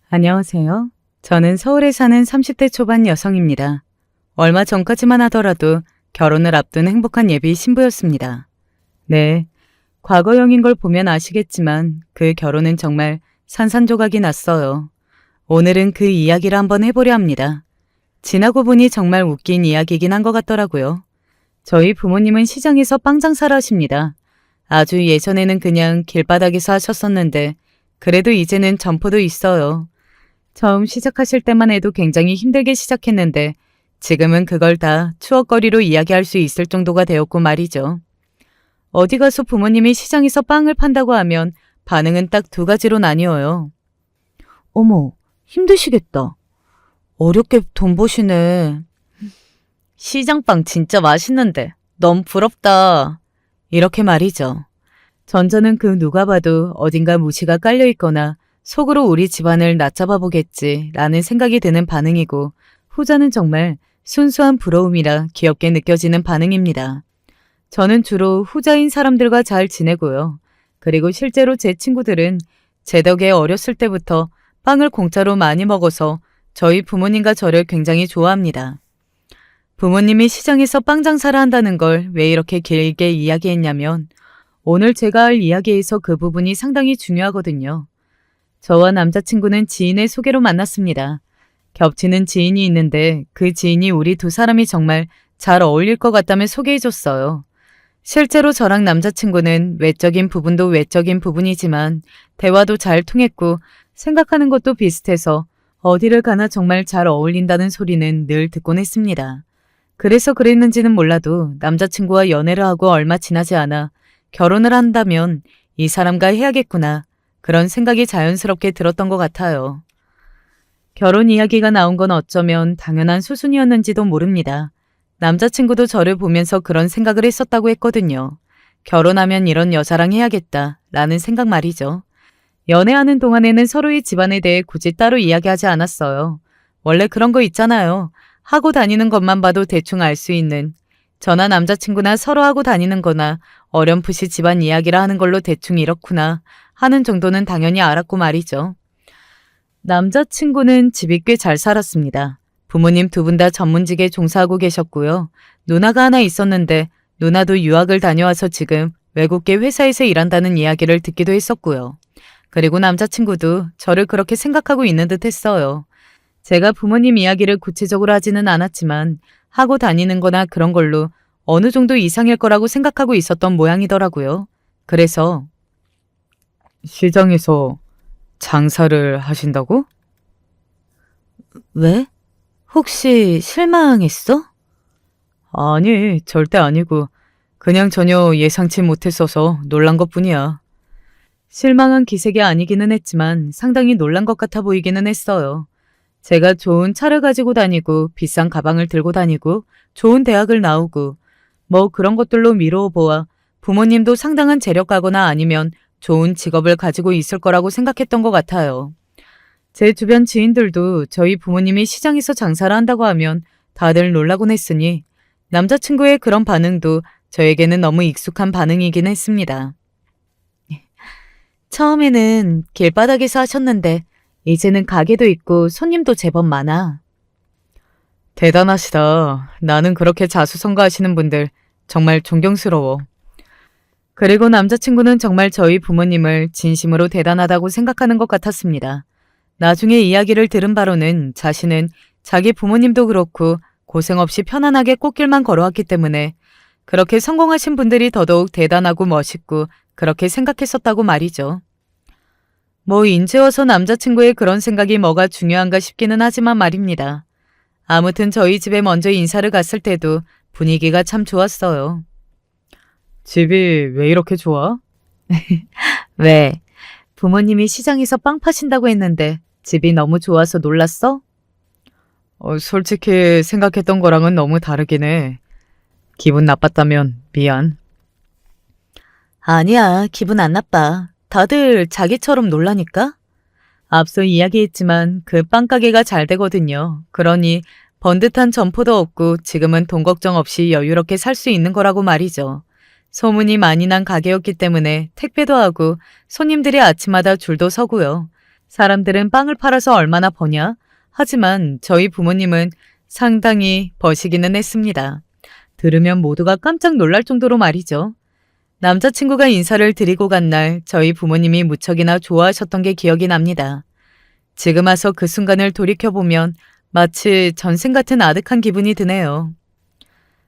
안녕하세요. 저는 서울에 사는 30대 초반 여성입니다. 얼마 전까지만 하더라도 결혼을 앞둔 행복한 예비 신부였습니다. 네, 과거형인 걸 보면 아시겠지만 그 결혼은 정말 산산조각이 났어요. 오늘은 그 이야기를 한번 해보려 합니다. 지나고 보니 정말 웃긴 이야기이긴 한 것 같더라고요. 저희 부모님은 시장에서 빵 장사를 하십니다. 아주 예전에는 그냥 길바닥에서 하셨었는데 그래도 이제는 점포도 있어요. 처음 시작하실 때만 해도 굉장히 힘들게 시작했는데 지금은 그걸 다 추억거리로 이야기할 수 있을 정도가 되었고 말이죠. 어디 가서 부모님이 시장에서 빵을 판다고 하면 반응은 딱 두 가지로 나뉘어요. 어머, 힘드시겠다. 어렵게 돈 버시네. 시장빵 진짜 맛있는데 너무 부럽다. 이렇게 말이죠. 전자는 그 누가 봐도 어딘가 무시가 깔려 있거나 속으로 우리 집안을 낮잡아 보겠지 라는 생각이 드는 반응이고, 후자는 정말 순수한 부러움이라 귀엽게 느껴지는 반응입니다. 저는 주로 후자인 사람들과 잘 지내고요. 그리고 실제로 제 친구들은 제 덕에 어렸을 때부터 빵을 공짜로 많이 먹어서 저희 부모님과 저를 굉장히 좋아합니다. 부모님이 시장에서 빵 장사를 한다는 걸 왜 이렇게 길게 이야기했냐면 오늘 제가 할 이야기에서 그 부분이 상당히 중요하거든요. 저와 남자친구는 지인의 소개로 만났습니다. 겹치는 지인이 있는데 그 지인이 우리 두 사람이 정말 잘 어울릴 것 같다며 소개해줬어요. 실제로 저랑 남자친구는 외적인 부분도 외적인 부분이지만 대화도 잘 통했고 생각하는 것도 비슷해서 어디를 가나 정말 잘 어울린다는 소리는 늘 듣곤 했습니다. 그래서 그랬는지는 몰라도 남자친구와 연애를 하고 얼마 지나지 않아 결혼을 한다면 이 사람과 해야겠구나, 그런 생각이 자연스럽게 들었던 것 같아요. 결혼 이야기가 나온 건 어쩌면 당연한 수순이었는지도 모릅니다. 남자친구도 저를 보면서 그런 생각을 했었다고 했거든요. 결혼하면 이런 여자랑 해야겠다 라는 생각 말이죠. 연애하는 동안에는 서로의 집안에 대해 굳이 따로 이야기하지 않았어요. 원래 그런 거 있잖아요. 하고 다니는 것만 봐도 대충 알 수 있는. 저나 남자친구나 서로 하고 다니는 거나 어렴풋이 집안 이야기를 하는 걸로 대충 이렇구나 하는 정도는 당연히 알았고 말이죠. 남자친구는 집이 꽤 잘 살았습니다. 부모님 두 분 다 전문직에 종사하고 계셨고요. 누나가 하나 있었는데 누나도 유학을 다녀와서 지금 외국계 회사에서 일한다는 이야기를 듣기도 했었고요. 그리고 남자친구도 저를 그렇게 생각하고 있는 듯 했어요. 제가 부모님 이야기를 구체적으로 하지는 않았지만 하고 다니는 거나 그런 걸로 어느 정도 이상일 거라고 생각하고 있었던 모양이더라고요. 그래서 시장에서 장사를 하신다고? 왜? 혹시 실망했어? 아니, 절대 아니고 그냥 전혀 예상치 못했어서 놀란 것뿐이야. 실망한 기색이 아니기는 했지만 상당히 놀란 것 같아 보이기는 했어요. 제가 좋은 차를 가지고 다니고 비싼 가방을 들고 다니고 좋은 대학을 나오고 뭐 그런 것들로 미루어 보아 부모님도 상당한 재력가거나 아니면 좋은 직업을 가지고 있을 거라고 생각했던 것 같아요. 제 주변 지인들도 저희 부모님이 시장에서 장사를 한다고 하면 다들 놀라곤 했으니 남자친구의 그런 반응도 저에게는 너무 익숙한 반응이긴 했습니다. 처음에는 길바닥에서 하셨는데 이제는 가게도 있고 손님도 제법 많아. 대단하시다. 나는 그렇게 자수성가하시는 분들 정말 존경스러워. 그리고 남자친구는 정말 저희 부모님을 진심으로 대단하다고 생각하는 것 같았습니다. 나중에 이야기를 들은 바로는 자신은 자기 부모님도 그렇고 고생 없이 편안하게 꽃길만 걸어왔기 때문에 그렇게 성공하신 분들이 더더욱 대단하고 멋있고 그렇게 생각했었다고 말이죠. 뭐 인제 와서 남자친구의 그런 생각이 뭐가 중요한가 싶기는 하지만 말입니다. 아무튼 저희 집에 먼저 인사를 갔을 때도 분위기가 참 좋았어요. 집이 왜 이렇게 좋아? 왜? 부모님이 시장에서 빵 파신다고 했는데 집이 너무 좋아서 놀랐어? 솔직히 생각했던 거랑은 너무 다르긴 해. 기분 나빴다면 미안. 아니야, 기분 안 나빠. 다들 자기처럼 놀라니까? 앞서 이야기했지만 그 빵가게가 잘 되거든요. 그러니 번듯한 점포도 없고 지금은 돈 걱정 없이 여유롭게 살 수 있는 거라고 말이죠. 소문이 많이 난 가게였기 때문에 택배도 하고 손님들이 아침마다 줄도 서고요. 사람들은 빵을 팔아서 얼마나 버냐? 하지만 저희 부모님은 상당히 버시기는 했습니다. 들으면 모두가 깜짝 놀랄 정도로 말이죠. 남자친구가 인사를 드리고 간 날 저희 부모님이 무척이나 좋아하셨던 게 기억이 납니다. 지금 와서 그 순간을 돌이켜보면 마치 전생 같은 아득한 기분이 드네요.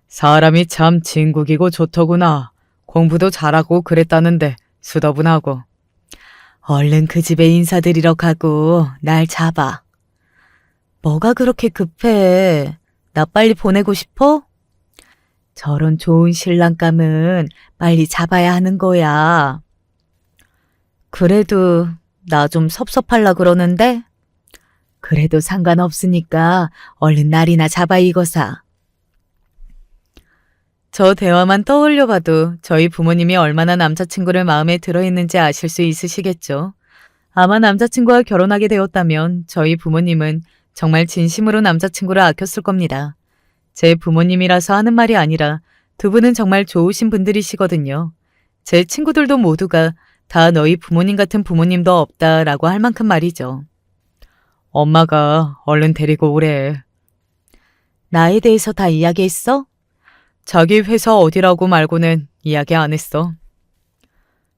사람이 참 진국이고 좋더구나. 공부도 잘하고 그랬다는데 수더분하고. 얼른 그 집에 인사드리러 가고 날 잡아. 뭐가 그렇게 급해? 나 빨리 보내고 싶어? 저런 좋은 신랑감은 빨리 잡아야 하는 거야. 그래도 나 좀 섭섭할라 그러는데? 그래도 상관없으니까 얼른 날이나 잡아 이거사. 저 대화만 떠올려 봐도 저희 부모님이 얼마나 남자친구를 마음에 들어했는지 아실 수 있으시겠죠. 아마 남자친구와 결혼하게 되었다면 저희 부모님은 정말 진심으로 남자친구를 아꼈을 겁니다. 제 부모님이라서 하는 말이 아니라 두 분은 정말 좋으신 분들이시거든요. 제 친구들도 모두가 다 너희 부모님 같은 부모님도 없다라고 할 만큼 말이죠. 엄마가 얼른 데리고 오래. 나에 대해서 다 이야기했어? 자기 회사 어디라고 말고는 이야기 안 했어.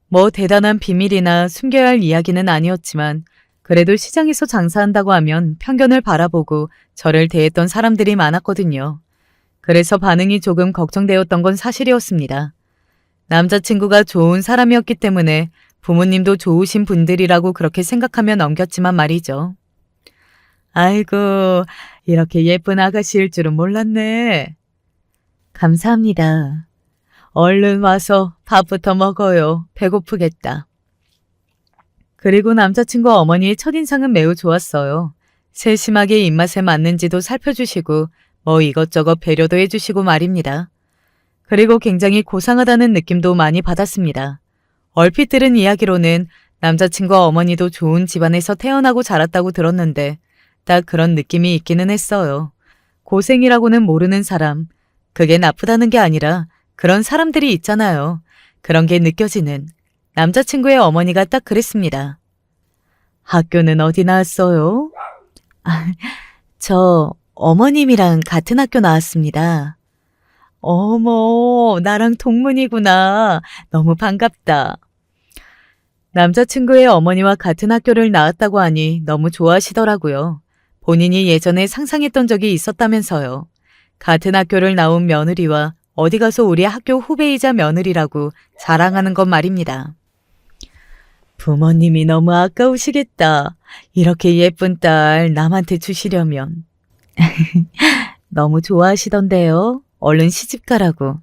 뭐 대단한 비밀이나 숨겨야 할 이야기는 아니었지만 그래도 시장에서 장사한다고 하면 편견을 바라보고 저를 대했던 사람들이 많았거든요. 그래서 반응이 조금 걱정되었던 건 사실이었습니다. 남자친구가 좋은 사람이었기 때문에 부모님도 좋으신 분들이라고 그렇게 생각하며 넘겼지만 말이죠. 아이고, 이렇게 예쁜 아가씨일 줄은 몰랐네. 감사합니다. 얼른 와서 밥부터 먹어요. 배고프겠다. 그리고 남자친구 어머니의 첫인상은 매우 좋았어요. 세심하게 입맛에 맞는지도 살펴주시고 뭐 이것저것 배려도 해주시고 말입니다. 그리고 굉장히 고상하다는 느낌도 많이 받았습니다. 얼핏 들은 이야기로는 남자친구 어머니도 좋은 집안에서 태어나고 자랐다고 들었는데 딱 그런 느낌이 있기는 했어요. 고생이라고는 모르는 사람, 그게 나쁘다는 게 아니라 그런 사람들이 있잖아요. 그런 게 느껴지는 남자친구의 어머니가 딱 그랬습니다. 학교는 어디 나왔어요? 저 어머님이랑 같은 학교 나왔습니다. 어머, 나랑 동문이구나. 너무 반갑다. 남자친구의 어머니와 같은 학교를 나왔다고 하니 너무 좋아하시더라고요. 본인이 예전에 상상했던 적이 있었다면서요. 같은 학교를 나온 며느리와 어디 가서 우리 학교 후배이자 며느리라고 자랑하는 것 말입니다. 부모님이 너무 아까우시겠다. 이렇게 예쁜 딸 남한테 주시려면. 너무 좋아하시던데요. 얼른 시집가라고.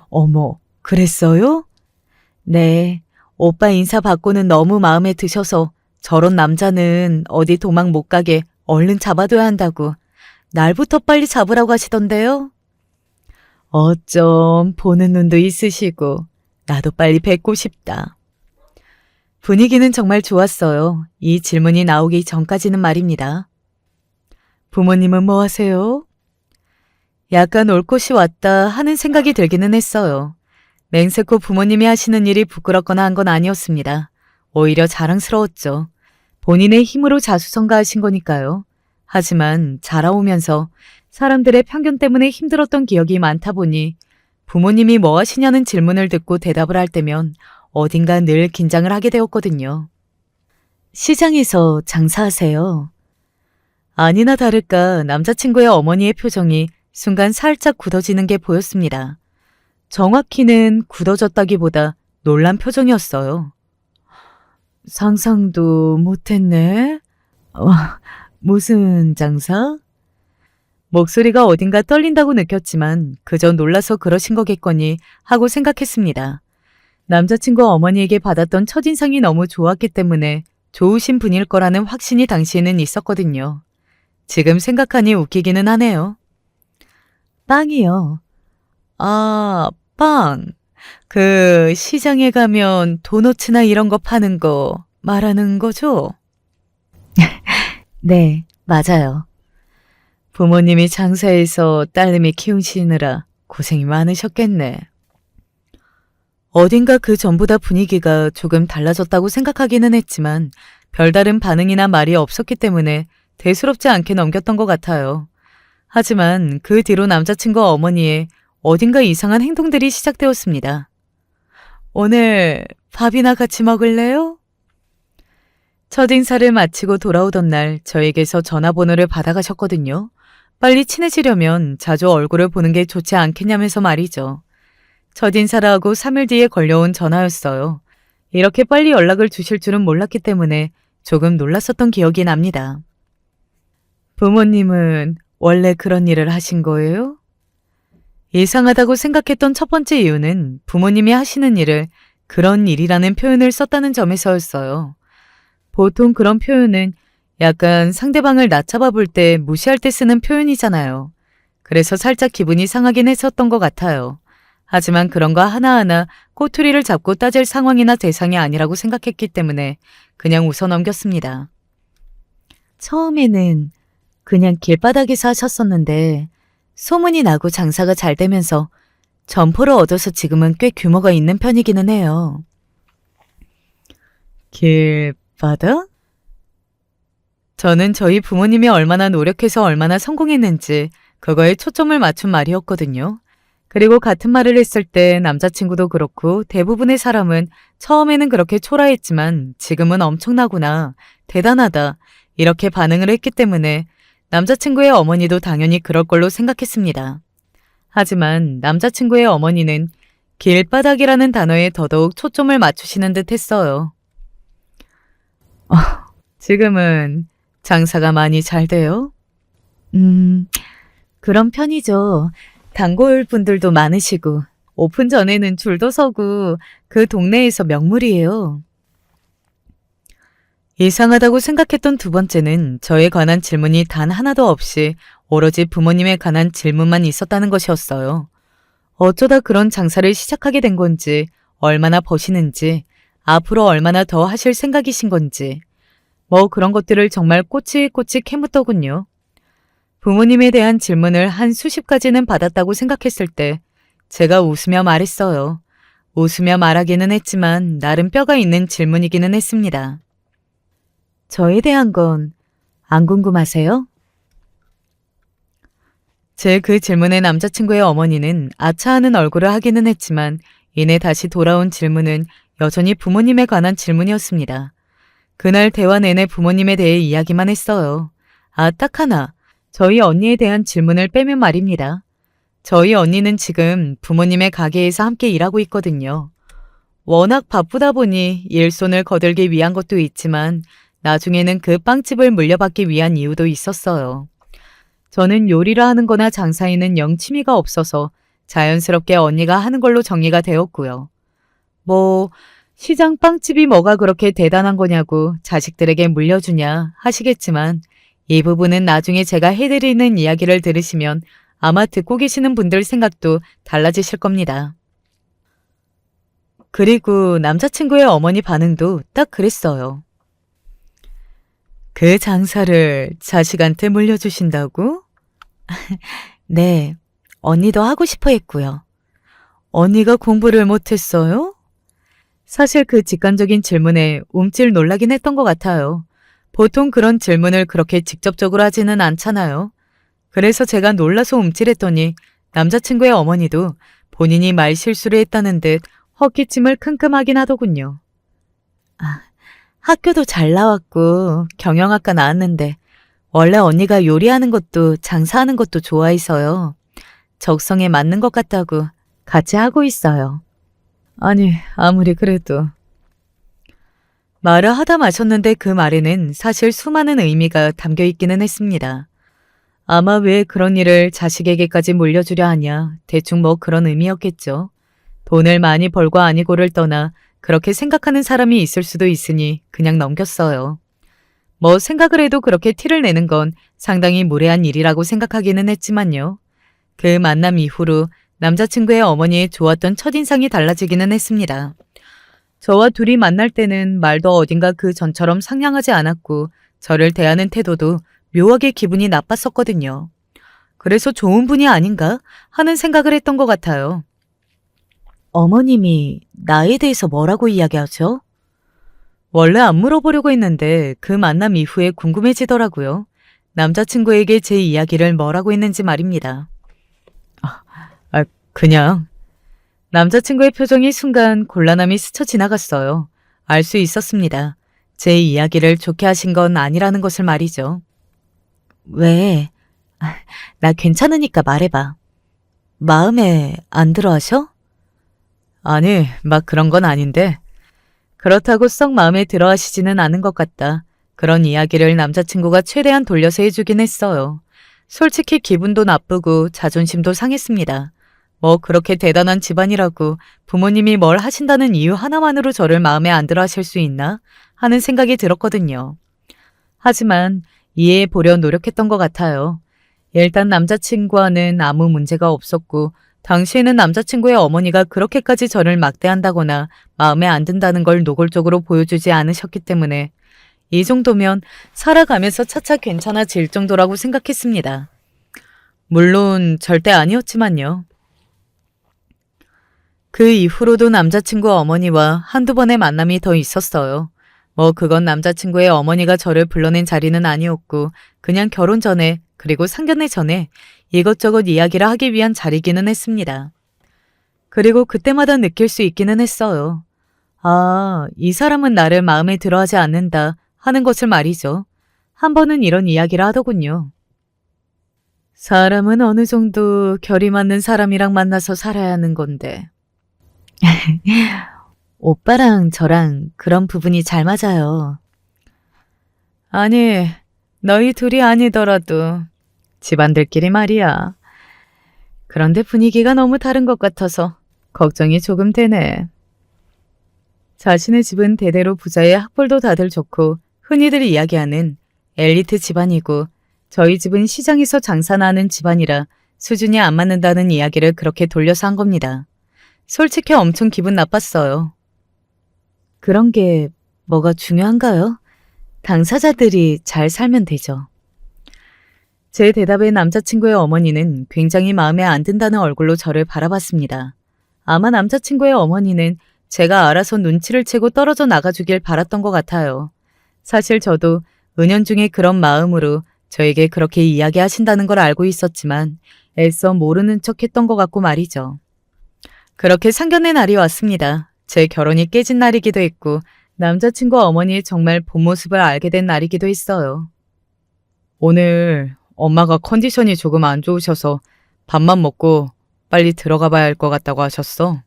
어머, 그랬어요? 네, 오빠 인사 받고는 너무 마음에 드셔서 저런 남자는 어디 도망 못 가게 얼른 잡아둬야 한다고. 날부터 빨리 잡으라고 하시던데요. 어쩜 보는 눈도 있으시고 나도 빨리 뵙고 싶다. 분위기는 정말 좋았어요. 이 질문이 나오기 전까지는 말입니다. 부모님은 뭐 하세요? 약간 올 곳이 왔다 하는 생각이 들기는 했어요. 맹세코 부모님이 하시는 일이 부끄럽거나 한 건 아니었습니다. 오히려 자랑스러웠죠. 본인의 힘으로 자수성가하신 거니까요. 하지만 자라오면서 사람들의 편견 때문에 힘들었던 기억이 많다 보니 부모님이 뭐 하시냐는 질문을 듣고 대답을 할 때면 어딘가 늘 긴장을 하게 되었거든요. 시장에서 장사하세요. 아니나 다를까 남자친구의 어머니의 표정이 순간 살짝 굳어지는 게 보였습니다. 정확히는 굳어졌다기보다 놀란 표정이었어요. 상상도 못했네. 무슨 장사? 목소리가 어딘가 떨린다고 느꼈지만 그저 놀라서 그러신 거겠거니 하고 생각했습니다. 남자친구 어머니에게 받았던 첫인상이 너무 좋았기 때문에 좋으신 분일 거라는 확신이 당시에는 있었거든요. 지금 생각하니 웃기기는 하네요. 빵이요. 아, 빵. 그 시장에 가면 도너츠나 이런 거 파는 거 말하는 거죠? 네, 맞아요. 부모님이 장사해서 딸내미 키우시느라 고생이 많으셨겠네. 어딘가 그 전보다 분위기가 조금 달라졌다고 생각하기는 했지만 별다른 반응이나 말이 없었기 때문에 대수롭지 않게 넘겼던 것 같아요. 하지만 그 뒤로 남자친구 어머니의 어딘가 이상한 행동들이 시작되었습니다. 오늘 밥이나 같이 먹을래요? 첫인사를 마치고 돌아오던 날 저에게서 전화번호를 받아가셨거든요. 빨리 친해지려면 자주 얼굴을 보는 게 좋지 않겠냐면서 말이죠. 첫인사를 하고 3일 뒤에 걸려온 전화였어요. 이렇게 빨리 연락을 주실 줄은 몰랐기 때문에 조금 놀랐었던 기억이 납니다. 부모님은 원래 그런 일을 하신 거예요? 이상하다고 생각했던 첫 번째 이유는 부모님이 하시는 일을 그런 일이라는 표현을 썼다는 점에서였어요. 보통 그런 표현은 약간 상대방을 낮잡아 볼 때 무시할 때 쓰는 표현이잖아요. 그래서 살짝 기분이 상하긴 했었던 것 같아요. 하지만 그런 거 하나하나 꼬투리를 잡고 따질 상황이나 대상이 아니라고 생각했기 때문에 그냥 웃어 넘겼습니다. 처음에는 그냥 길바닥에서 하셨었는데 소문이 나고 장사가 잘 되면서 점포를 얻어서 지금은 꽤 규모가 있는 편이기는 해요. 길바닥? 저는 저희 부모님이 얼마나 노력해서 얼마나 성공했는지 그거에 초점을 맞춘 말이었거든요. 그리고 같은 말을 했을 때 남자친구도 그렇고 대부분의 사람은 처음에는 그렇게 초라했지만 지금은 엄청나구나, 대단하다 이렇게 반응을 했기 때문에 남자친구의 어머니도 당연히 그럴 걸로 생각했습니다. 하지만 남자친구의 어머니는 길바닥이라는 단어에 더더욱 초점을 맞추시는 듯 했어요. 지금은 장사가 많이 잘 돼요? 그런 편이죠. 단골 분들도 많으시고 오픈 전에는 줄도 서고 그 동네에서 명물이에요. 이상하다고 생각했던 두 번째는 저에 관한 질문이 단 하나도 없이 오로지 부모님에 관한 질문만 있었다는 것이었어요. 어쩌다 그런 장사를 시작하게 된 건지, 얼마나 버시는지, 앞으로 얼마나 더 하실 생각이신 건지, 뭐 그런 것들을 정말 꼬치꼬치 캐묻더군요. 부모님에 대한 질문을 한 수십 가지는 받았다고 생각했을 때 제가 웃으며 말했어요. 웃으며 말하기는 했지만 나름 뼈가 있는 질문이기는 했습니다. 저에 대한 건 안 궁금하세요? 제 그 질문에 남자친구의 어머니는 아차하는 얼굴을 하기는 했지만 이내 다시 돌아온 질문은 여전히 부모님에 관한 질문이었습니다. 그날 대화 내내 부모님에 대해 이야기만 했어요. 아, 딱 하나. 저희 언니에 대한 질문을 빼면 말입니다. 저희 언니는 지금 부모님의 가게에서 함께 일하고 있거든요. 워낙 바쁘다 보니 일손을 거들기 위한 것도 있지만 나중에는 그 빵집을 물려받기 위한 이유도 있었어요. 저는 요리를 하는 거나 장사에는 영 취미가 없어서 자연스럽게 언니가 하는 걸로 정리가 되었고요. 뭐 시장 빵집이 뭐가 그렇게 대단한 거냐고 자식들에게 물려주냐 하시겠지만 이 부분은 나중에 제가 해드리는 이야기를 들으시면 아마 듣고 계시는 분들 생각도 달라지실 겁니다. 그리고 남자친구의 어머니 반응도 딱 그랬어요. 그 장사를 자식한테 물려주신다고? 네, 언니도 하고 싶어 했고요. 언니가 공부를 못했어요? 사실 그 직관적인 질문에 움찔 놀라긴 했던 것 같아요. 보통 그런 질문을 그렇게 직접적으로 하지는 않잖아요. 그래서 제가 놀라서 움찔했더니 남자친구의 어머니도 본인이 말 실수를 했다는 듯 헛기침을 킁킁하긴 하더군요. 아, 학교도 잘 나왔고 경영학과 나왔는데 원래 언니가 요리하는 것도 장사하는 것도 좋아해서요. 적성에 맞는 것 같다고 같이 하고 있어요. 아니, 아무리 그래도. 말을 하다 마셨는데 그 말에는 사실 수많은 의미가 담겨 있기는 했습니다. 아마 왜 그런 일을 자식에게까지 물려주려 하냐, 대충 뭐 그런 의미였겠죠. 돈을 많이 벌고 아니고를 떠나 그렇게 생각하는 사람이 있을 수도 있으니 그냥 넘겼어요. 뭐 생각을 해도 그렇게 티를 내는 건 상당히 무례한 일이라고 생각하기는 했지만요. 그 만남 이후로 남자친구의 어머니의 좋았던 첫인상이 달라지기는 했습니다. 저와 둘이 만날 때는 말도 어딘가 그 전처럼 상냥하지 않았고 저를 대하는 태도도 묘하게 기분이 나빴었거든요. 그래서 좋은 분이 아닌가 하는 생각을 했던 것 같아요. 어머님이 나에 대해서 뭐라고 이야기하죠? 원래 안 물어보려고 했는데 그 만남 이후에 궁금해지더라고요. 남자친구에게 제 이야기를 뭐라고 했는지 말입니다. 그냥. 남자친구의 표정이 순간 곤란함이 스쳐 지나갔어요. 알 수 있었습니다. 제 이야기를 좋게 하신 건 아니라는 것을 말이죠. 왜? 나 괜찮으니까 말해봐. 마음에 안 들어 하셔? 아니, 막 그런 건 아닌데. 그렇다고 썩 마음에 들어 하시지는 않은 것 같다. 그런 이야기를 남자친구가 최대한 돌려서 해주긴 했어요. 솔직히 기분도 나쁘고 자존심도 상했습니다. 뭐 그렇게 대단한 집안이라고 부모님이 뭘 하신다는 이유 하나만으로 저를 마음에 안 들어 하실 수 있나 하는 생각이 들었거든요. 하지만 이해해 보려 노력했던 것 같아요. 일단 남자친구와는 아무 문제가 없었고 당시에는 남자친구의 어머니가 그렇게까지 저를 막대한다거나 마음에 안 든다는 걸 노골적으로 보여주지 않으셨기 때문에 이 정도면 살아가면서 차차 괜찮아질 정도라고 생각했습니다. 물론 절대 아니었지만요. 그 이후로도 남자친구 어머니와 한두 번의 만남이 더 있었어요. 뭐 그건 남자친구의 어머니가 저를 불러낸 자리는 아니었고 그냥 결혼 전에 그리고 상견례 전에 이것저것 이야기를 하기 위한 자리기는 했습니다. 그리고 그때마다 느낄 수 있기는 했어요. 아, 이 사람은 나를 마음에 들어하지 않는다 하는 것을 말이죠. 한 번은 이런 이야기를 하더군요. 사람은 어느 정도 결이 맞는 사람이랑 만나서 살아야 하는 건데. 오빠랑 저랑 그런 부분이 잘 맞아요. 아니, 너희 둘이 아니더라도 집안들끼리 말이야. 그런데 분위기가 너무 다른 것 같아서 걱정이 조금 되네. 자신의 집은 대대로 부자의 학벌도 다들 좋고 흔히들 이야기하는 엘리트 집안이고 저희 집은 시장에서 장사나 하는 집안이라 수준이 안 맞는다는 이야기를 그렇게 돌려서 한 겁니다. 솔직히 엄청 기분 나빴어요. 그런 게 뭐가 중요한가요? 당사자들이 잘 살면 되죠. 제 대답에 남자친구의 어머니는 굉장히 마음에 안 든다는 얼굴로 저를 바라봤습니다. 아마 남자친구의 어머니는 제가 알아서 눈치를 채고 떨어져 나가주길 바랐던 것 같아요. 사실 저도 은연중에 그런 마음으로 저에게 그렇게 이야기하신다는 걸 알고 있었지만 애써 모르는 척 했던 것 같고 말이죠. 그렇게 상견례 날이 왔습니다. 제 결혼이 깨진 날이기도 했고 남자친구 어머니의 정말 본 모습을 알게 된 날이기도 했어요. 오늘 엄마가 컨디션이 조금 안 좋으셔서 밥만 먹고 빨리 들어가 봐야 할 것 같다고 하셨어.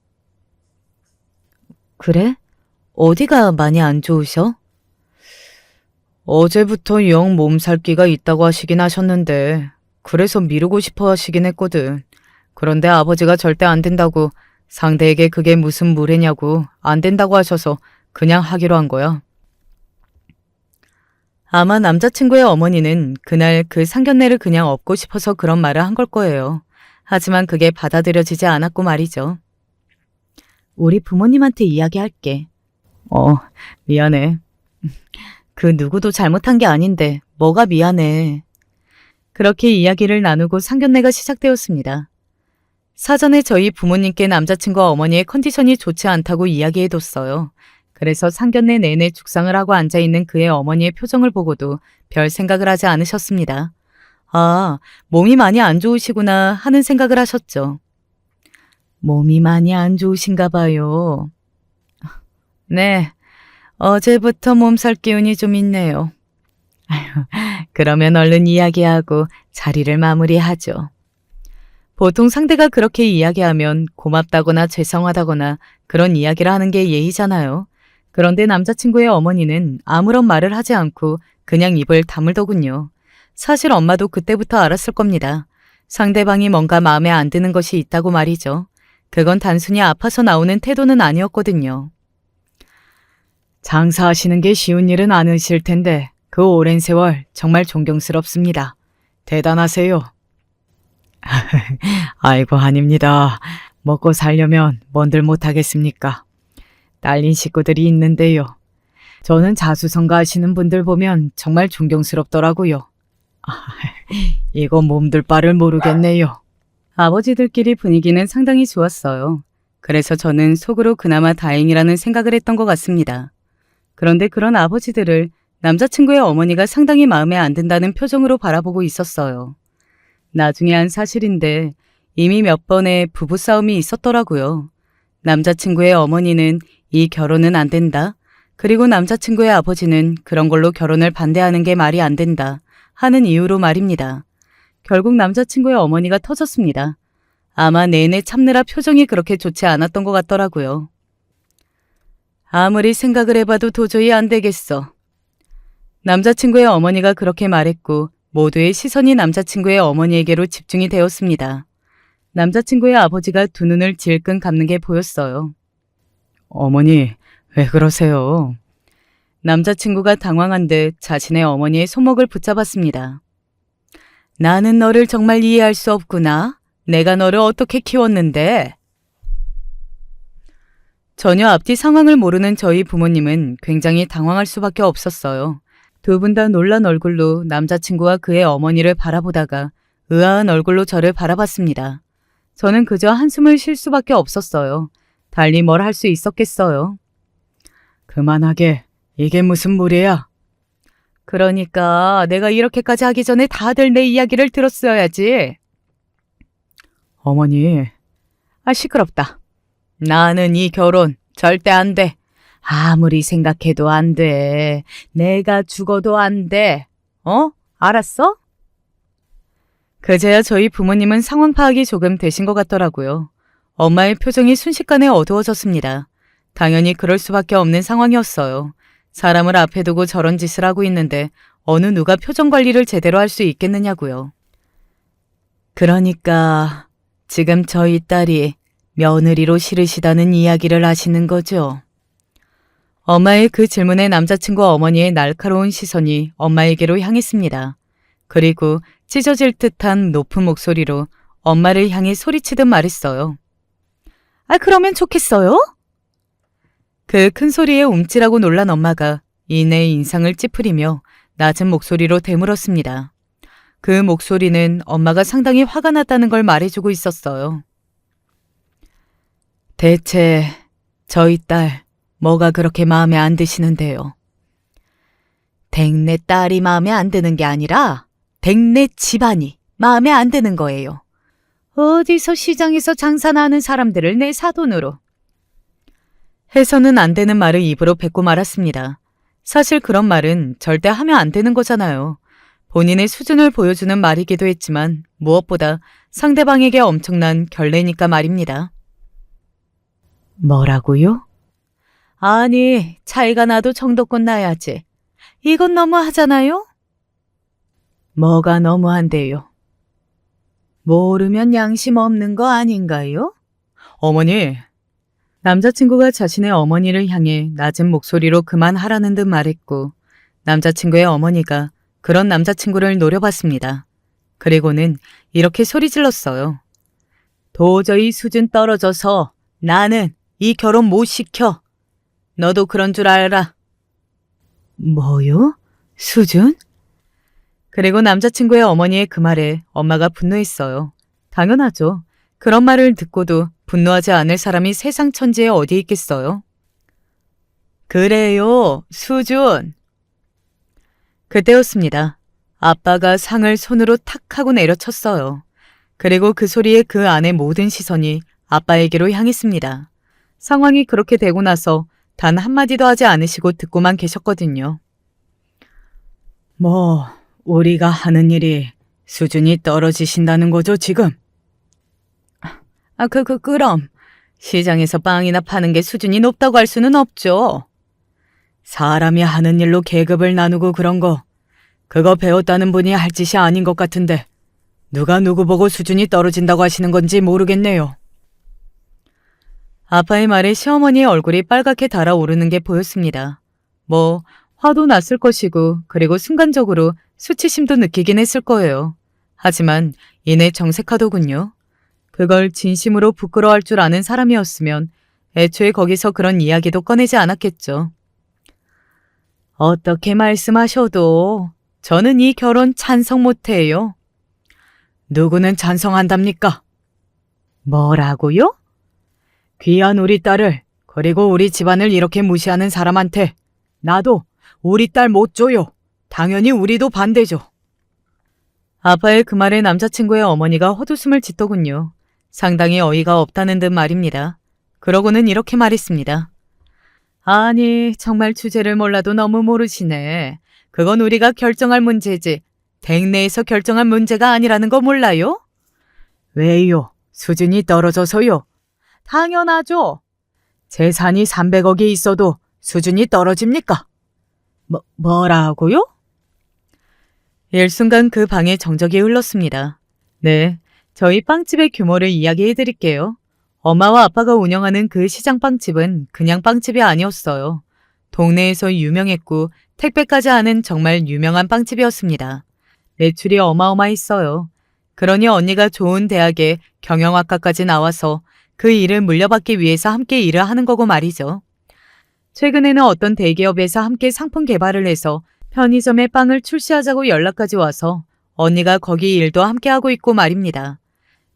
그래? 어디가 많이 안 좋으셔? 어제부터 영 몸살기가 있다고 하시긴 하셨는데 그래서 미루고 싶어 하시긴 했거든. 그런데 아버지가 절대 안 된다고 상대에게 그게 무슨 무례냐고 안 된다고 하셔서 그냥 하기로 한 거야. 아마 남자친구의 어머니는 그날 그 상견례를 그냥 업고 싶어서 그런 말을 한 걸 거예요. 하지만 그게 받아들여지지 않았고 말이죠. 우리 부모님한테 이야기할게. 미안해. 그 누구도 잘못한 게 아닌데 뭐가 미안해. 그렇게 이야기를 나누고 상견례가 시작되었습니다. 사전에 저희 부모님께 남자친구 어머니의 컨디션이 좋지 않다고 이야기해뒀어요. 그래서 상견례 내내 죽상을 하고 앉아있는 그의 어머니의 표정을 보고도 별 생각을 하지 않으셨습니다. 아, 몸이 많이 안 좋으시구나 하는 생각을 하셨죠. 몸이 많이 안 좋으신가 봐요. 네, 어제부터 몸살 기운이 좀 있네요. 그러면 얼른 이야기하고 자리를 마무리하죠. 보통 상대가 그렇게 이야기하면 고맙다거나 죄송하다거나 그런 이야기를 하는 게 예의잖아요. 그런데 남자친구의 어머니는 아무런 말을 하지 않고 그냥 입을 다물더군요. 사실 엄마도 그때부터 알았을 겁니다. 상대방이 뭔가 마음에 안 드는 것이 있다고 말이죠. 그건 단순히 아파서 나오는 태도는 아니었거든요. 장사하시는 게 쉬운 일은 아니실 텐데 그 오랜 세월 정말 존경스럽습니다. 대단하세요. 아이고 아닙니다. 먹고 살려면 뭔들 못하겠습니까? 딸린 식구들이 있는데요. 저는 자수성가하시는 분들 보면 정말 존경스럽더라고요. 이거 몸둘 바를 모르겠네요. 아버지들끼리 분위기는 상당히 좋았어요. 그래서 저는 속으로 그나마 다행이라는 생각을 했던 것 같습니다. 그런데 그런 아버지들을 남자친구의 어머니가 상당히 마음에 안 든다는 표정으로 바라보고 있었어요. 나중에 한 사실인데 이미 몇 번의 부부싸움이 있었더라고요. 남자친구의 어머니는 이 결혼은 안 된다. 그리고 남자친구의 아버지는 그런 걸로 결혼을 반대하는 게 말이 안 된다 하는 이유로 말입니다. 결국 남자친구의 어머니가 터졌습니다. 아마 내내 참느라 표정이 그렇게 좋지 않았던 것 같더라고요. 아무리 생각을 해봐도 도저히 안 되겠어. 남자친구의 어머니가 그렇게 말했고 모두의 시선이 남자친구의 어머니에게로 집중이 되었습니다. 남자친구의 아버지가 두 눈을 질끈 감는 게 보였어요. 어머니, 왜 그러세요? 남자친구가 당황한 듯 자신의 어머니의 손목을 붙잡았습니다. 나는 너를 정말 이해할 수 없구나. 내가 너를 어떻게 키웠는데? 전혀 앞뒤 상황을 모르는 저희 부모님은 굉장히 당황할 수밖에 없었어요. 두 분 다 놀란 얼굴로 남자친구와 그의 어머니를 바라보다가 의아한 얼굴로 저를 바라봤습니다. 저는 그저 한숨을 쉴 수밖에 없었어요. 달리 뭘 할 수 있었겠어요. 그만하게. 이게 무슨 무리야? 그러니까 내가 이렇게까지 하기 전에 다들 내 이야기를 들었어야지. 어머니. 시끄럽다. 나는 이 결혼 절대 안 돼. 아무리 생각해도 안 돼. 내가 죽어도 안 돼. 알았어? 그제야 저희 부모님은 상황 파악이 조금 되신 것 같더라고요. 엄마의 표정이 순식간에 어두워졌습니다. 당연히 그럴 수밖에 없는 상황이었어요. 사람을 앞에 두고 저런 짓을 하고 있는데 어느 누가 표정 관리를 제대로 할 수 있겠느냐고요. 그러니까 지금 저희 딸이 며느리로 싫으시다는 이야기를 하시는 거죠? 엄마의 그 질문에 남자친구 어머니의 날카로운 시선이 엄마에게로 향했습니다. 그리고 찢어질 듯한 높은 목소리로 엄마를 향해 소리치듯 말했어요. 그러면 좋겠어요? 그 큰 소리에 움찔하고 놀란 엄마가 이내 인상을 찌푸리며 낮은 목소리로 되물었습니다. 그 목소리는 엄마가 상당히 화가 났다는 걸 말해주고 있었어요. 대체 저희 딸 뭐가 그렇게 마음에 안 드시는데요? 댁내 딸이 마음에 안 드는 게 아니라 댁내 집안이 마음에 안 드는 거예요. 어디서 시장에서 장사나 하는 사람들을 내 사돈으로. 해서는 안 되는 말을 입으로 뱉고 말았습니다. 사실 그런 말은 절대 하면 안 되는 거잖아요. 본인의 수준을 보여주는 말이기도 했지만 무엇보다 상대방에게 엄청난 결례니까 말입니다. 뭐라고요? 아니, 차이가 나도 정도껏 나야지. 이건 너무하잖아요? 뭐가 너무한데요? 모르면 양심 없는 거 아닌가요? 어머니. 남자친구가 자신의 어머니를 향해 낮은 목소리로 그만하라는 듯 말했고 남자친구의 어머니가 그런 남자친구를 노려봤습니다. 그리고는 이렇게 소리질렀어요. 도저히 수준 떨어져서 나는 이 결혼 못 시켜. 너도 그런 줄 알아. 뭐요? 수준? 그리고 남자친구의 어머니의 그 말에 엄마가 분노했어요. 당연하죠. 그런 말을 듣고도 분노하지 않을 사람이 세상 천지에 어디 있겠어요? 그래요, 수준. 그때였습니다. 아빠가 상을 손으로 탁 하고 내려쳤어요. 그리고 그 소리에 그 안의 모든 시선이 아빠에게로 향했습니다. 상황이 그렇게 되고 나서 단 한마디도 하지 않으시고 듣고만 계셨거든요. 우리가 하는 일이 수준이 떨어지신다는 거죠, 지금? 그럼 시장에서 빵이나 파는 게 수준이 높다고 할 수는 없죠. 사람이 하는 일로 계급을 나누고 그런 거, 그거 배웠다는 분이 할 짓이 아닌 것 같은데 누가 누구 보고 수준이 떨어진다고 하시는 건지 모르겠네요. 아빠의 말에 시어머니의 얼굴이 빨갛게 달아오르는 게 보였습니다. 화도 났을 것이고 그리고 순간적으로 수치심도 느끼긴 했을 거예요. 하지만 이내 정색하더군요. 그걸 진심으로 부끄러워할 줄 아는 사람이었으면 애초에 거기서 그런 이야기도 꺼내지 않았겠죠. 어떻게 말씀하셔도 저는 이 결혼 찬성 못해요. 누구는 찬성한답니까? 뭐라고요? 귀한 우리 딸을 그리고 우리 집안을 이렇게 무시하는 사람한테 나도 우리 딸 못 줘요. 당연히 우리도 반대죠. 아빠의 그 말에 남자친구의 어머니가 헛웃음을 짓더군요. 상당히 어이가 없다는 듯 말입니다. 그러고는 이렇게 말했습니다. 아니, 정말 주제를 몰라도 너무 모르시네. 그건 우리가 결정할 문제지. 댁 내에서 결정할 문제가 아니라는 거 몰라요? 왜요? 수준이 떨어져서요. 당연하죠. 재산이 300억이 있어도 수준이 떨어집니까? 뭐라고요? 일순간 그 방에 정적이 흘렀습니다. 네, 저희 빵집의 규모를 이야기해 드릴게요. 엄마와 아빠가 운영하는 그 시장 빵집은 그냥 빵집이 아니었어요. 동네에서 유명했고 택배까지 하는 정말 유명한 빵집이었습니다. 매출이 어마어마했어요. 그러니 언니가 좋은 대학에 경영학과까지 나와서 그 일을 물려받기 위해서 함께 일을 하는 거고 말이죠. 최근에는 어떤 대기업에서 함께 상품 개발을 해서 편의점에 빵을 출시하자고 연락까지 와서 언니가 거기 일도 함께 하고 있고 말입니다.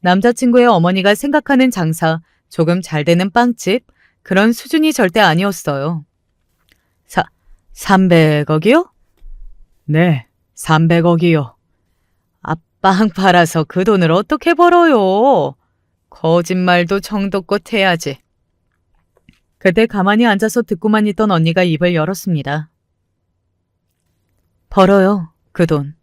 남자친구의 어머니가 생각하는 장사, 조금 잘 되는 빵집, 그런 수준이 절대 아니었어요. 300억이요? 네, 300억이요. 빵 팔아서 그 돈을 어떻게 벌어요? 거짓말도 정도껏 해야지. 그때 가만히 앉아서 듣고만 있던 언니가 입을 열었습니다. 벌어요, 그 돈.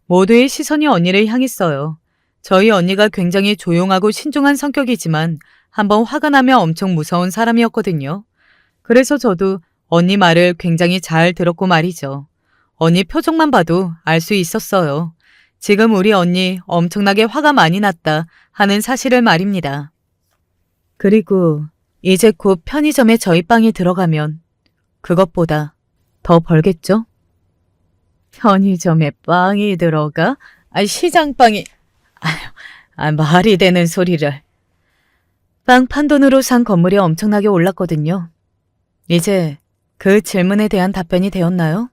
모두의 시선이 언니를 향했어요. 저희 언니가 굉장히 조용하고 신중한 성격이지만 한번 화가 나면 엄청 무서운 사람이었거든요. 그래서 저도 언니 말을 굉장히 잘 들었고 말이죠. 언니 표정만 봐도 알 수 있었어요. 지금 우리 언니 엄청나게 화가 많이 났다 하는 사실을 말입니다. 그리고 이제 곧 편의점에 저희 빵이 들어가면 그것보다 더 벌겠죠? 편의점에 빵이 들어가? 시장빵이... 말이 되는 소리를. 빵 판 돈으로 산 건물이 엄청나게 올랐거든요. 이제 그 질문에 대한 답변이 되었나요?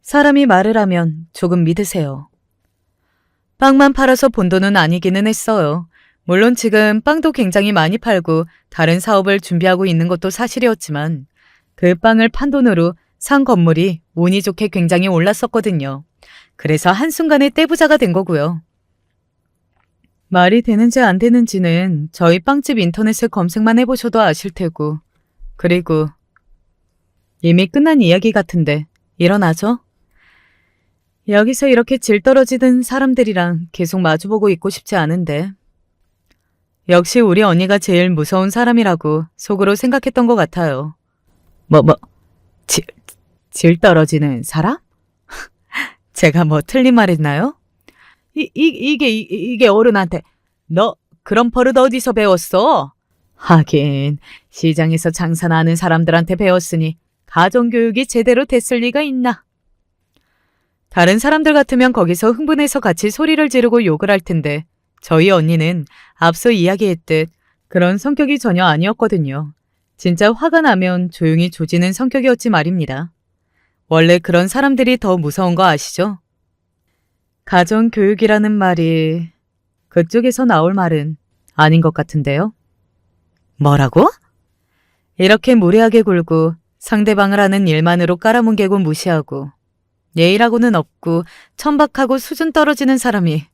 사람이 말을 하면 조금 믿으세요. 빵만 팔아서 본 돈은 아니기는 했어요. 물론 지금 빵도 굉장히 많이 팔고 다른 사업을 준비하고 있는 것도 사실이었지만 그 빵을 판 돈으로 산 건물이 운이 좋게 굉장히 올랐었거든요. 그래서 한순간에 떼부자가 된 거고요. 말이 되는지 안 되는지는 저희 빵집 인터넷에 검색만 해보셔도 아실 테고. 그리고 이미 끝난 이야기 같은데 일어나죠? 여기서 이렇게 질 떨어지는 사람들이랑 계속 마주보고 있고 싶지 않은데. 역시 우리 언니가 제일 무서운 사람이라고 속으로 생각했던 것 같아요. 질 떨어지는 사람? 제가 뭐 틀린 말 했나요? 이게 어른한테 너 그런 버릇 어디서 배웠어? 하긴 시장에서 장사나 하는 사람들한테 배웠으니 가정교육이 제대로 됐을 리가 있나? 다른 사람들 같으면 거기서 흥분해서 같이 소리를 지르고 욕을 할 텐데 저희 언니는 앞서 이야기했듯 그런 성격이 전혀 아니었거든요. 진짜 화가 나면 조용히 조지는 성격이었지 말입니다. 원래 그런 사람들이 더 무서운 거 아시죠? 가정교육이라는 말이 그쪽에서 나올 말은 아닌 것 같은데요. 뭐라고? 이렇게 무례하게 굴고 상대방을 하는 일만으로 깔아뭉개고 무시하고 예의라고는 없고 천박하고 수준 떨어지는 사람이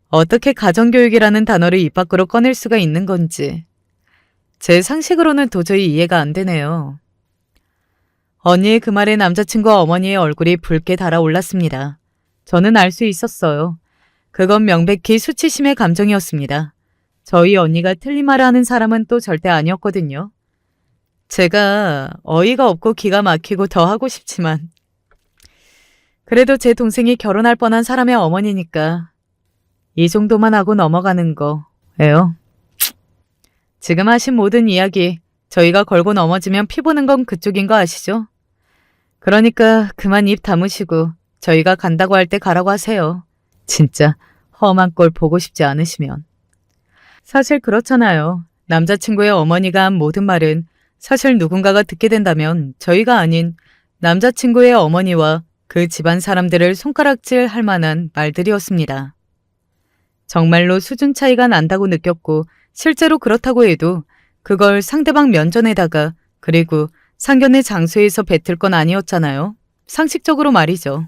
어떻게 가정교육이라는 단어를 입 밖으로 꺼낼 수가 있는 건지 제 상식으로는 도저히 이해가 안 되네요. 언니의 그 말에 남자친구 어머니의 얼굴이 붉게 달아올랐습니다. 저는 알 수 있었어요. 그건 명백히 수치심의 감정이었습니다. 저희 언니가 틀린 말을 하는 사람은 또 절대 아니었거든요. 제가 어이가 없고 기가 막히고 더 하고 싶지만 그래도 제 동생이 결혼할 뻔한 사람의 어머니니까 이 정도만 하고 넘어가는 거예요. 지금 하신 모든 이야기 저희가 걸고 넘어지면 피 보는 건 그쪽인 거 아시죠? 그러니까 그만 입 다무시고 저희가 간다고 할 때 가라고 하세요. 진짜 험한 꼴 보고 싶지 않으시면. 사실 그렇잖아요. 남자친구의 어머니가 한 모든 말은 사실 누군가가 듣게 된다면 저희가 아닌 남자친구의 어머니와 그 집안 사람들을 손가락질 할 만한 말들이었습니다. 정말로 수준 차이가 난다고 느꼈고 실제로 그렇다고 해도 그걸 상대방 면전에다가 그리고 상견례 장소에서 뱉을 건 아니었잖아요. 상식적으로 말이죠.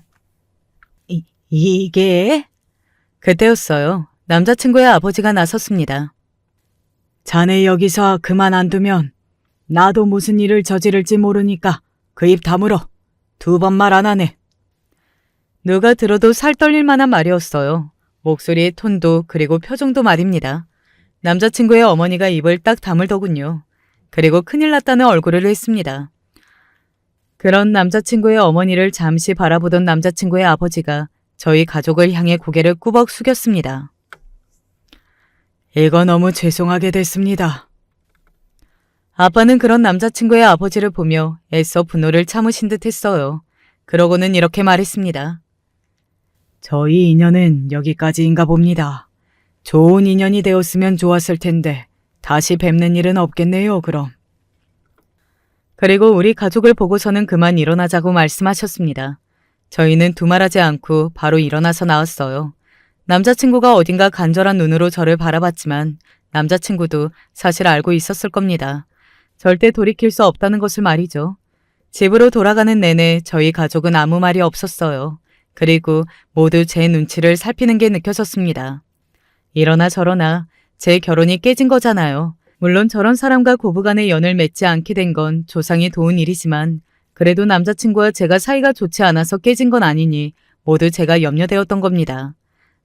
이게? 그때였어요. 남자친구의 아버지가 나섰습니다. 자네 여기서 그만 안 두면 나도 무슨 일을 저지를지 모르니까 그 입 다물어. 2번 말 안 하네. 누가 들어도 살 떨릴 만한 말이었어요. 목소리의 톤도 그리고 표정도 말입니다. 남자친구의 어머니가 입을 딱 다물더군요. 그리고 큰일 났다는 얼굴을 했습니다. 그런 남자친구의 어머니를 잠시 바라보던 남자친구의 아버지가 저희 가족을 향해 고개를 꾸벅 숙였습니다. 이거 너무 죄송하게 됐습니다. 아빠는 그런 남자친구의 아버지를 보며 애써 분노를 참으신 듯 했어요. 그러고는 이렇게 말했습니다. 저희 인연은 여기까지인가 봅니다. 좋은 인연이 되었으면 좋았을 텐데 다시 뵙는 일은 없겠네요, 그럼. 그리고 우리 가족을 보고서는 그만 일어나자고 말씀하셨습니다. 저희는 두말하지 않고 바로 일어나서 나왔어요. 남자친구가 어딘가 간절한 눈으로 저를 바라봤지만 남자친구도 사실 알고 있었을 겁니다. 절대 돌이킬 수 없다는 것을 말이죠. 집으로 돌아가는 내내 저희 가족은 아무 말이 없었어요. 그리고 모두 제 눈치를 살피는 게 느껴졌습니다. 이러나 저러나 제 결혼이 깨진 거잖아요. 물론 저런 사람과 고부간의 연을 맺지 않게 된 건 조상이 도운 일이지만 그래도 남자친구와 제가 사이가 좋지 않아서 깨진 건 아니니 모두 제가 염려되었던 겁니다.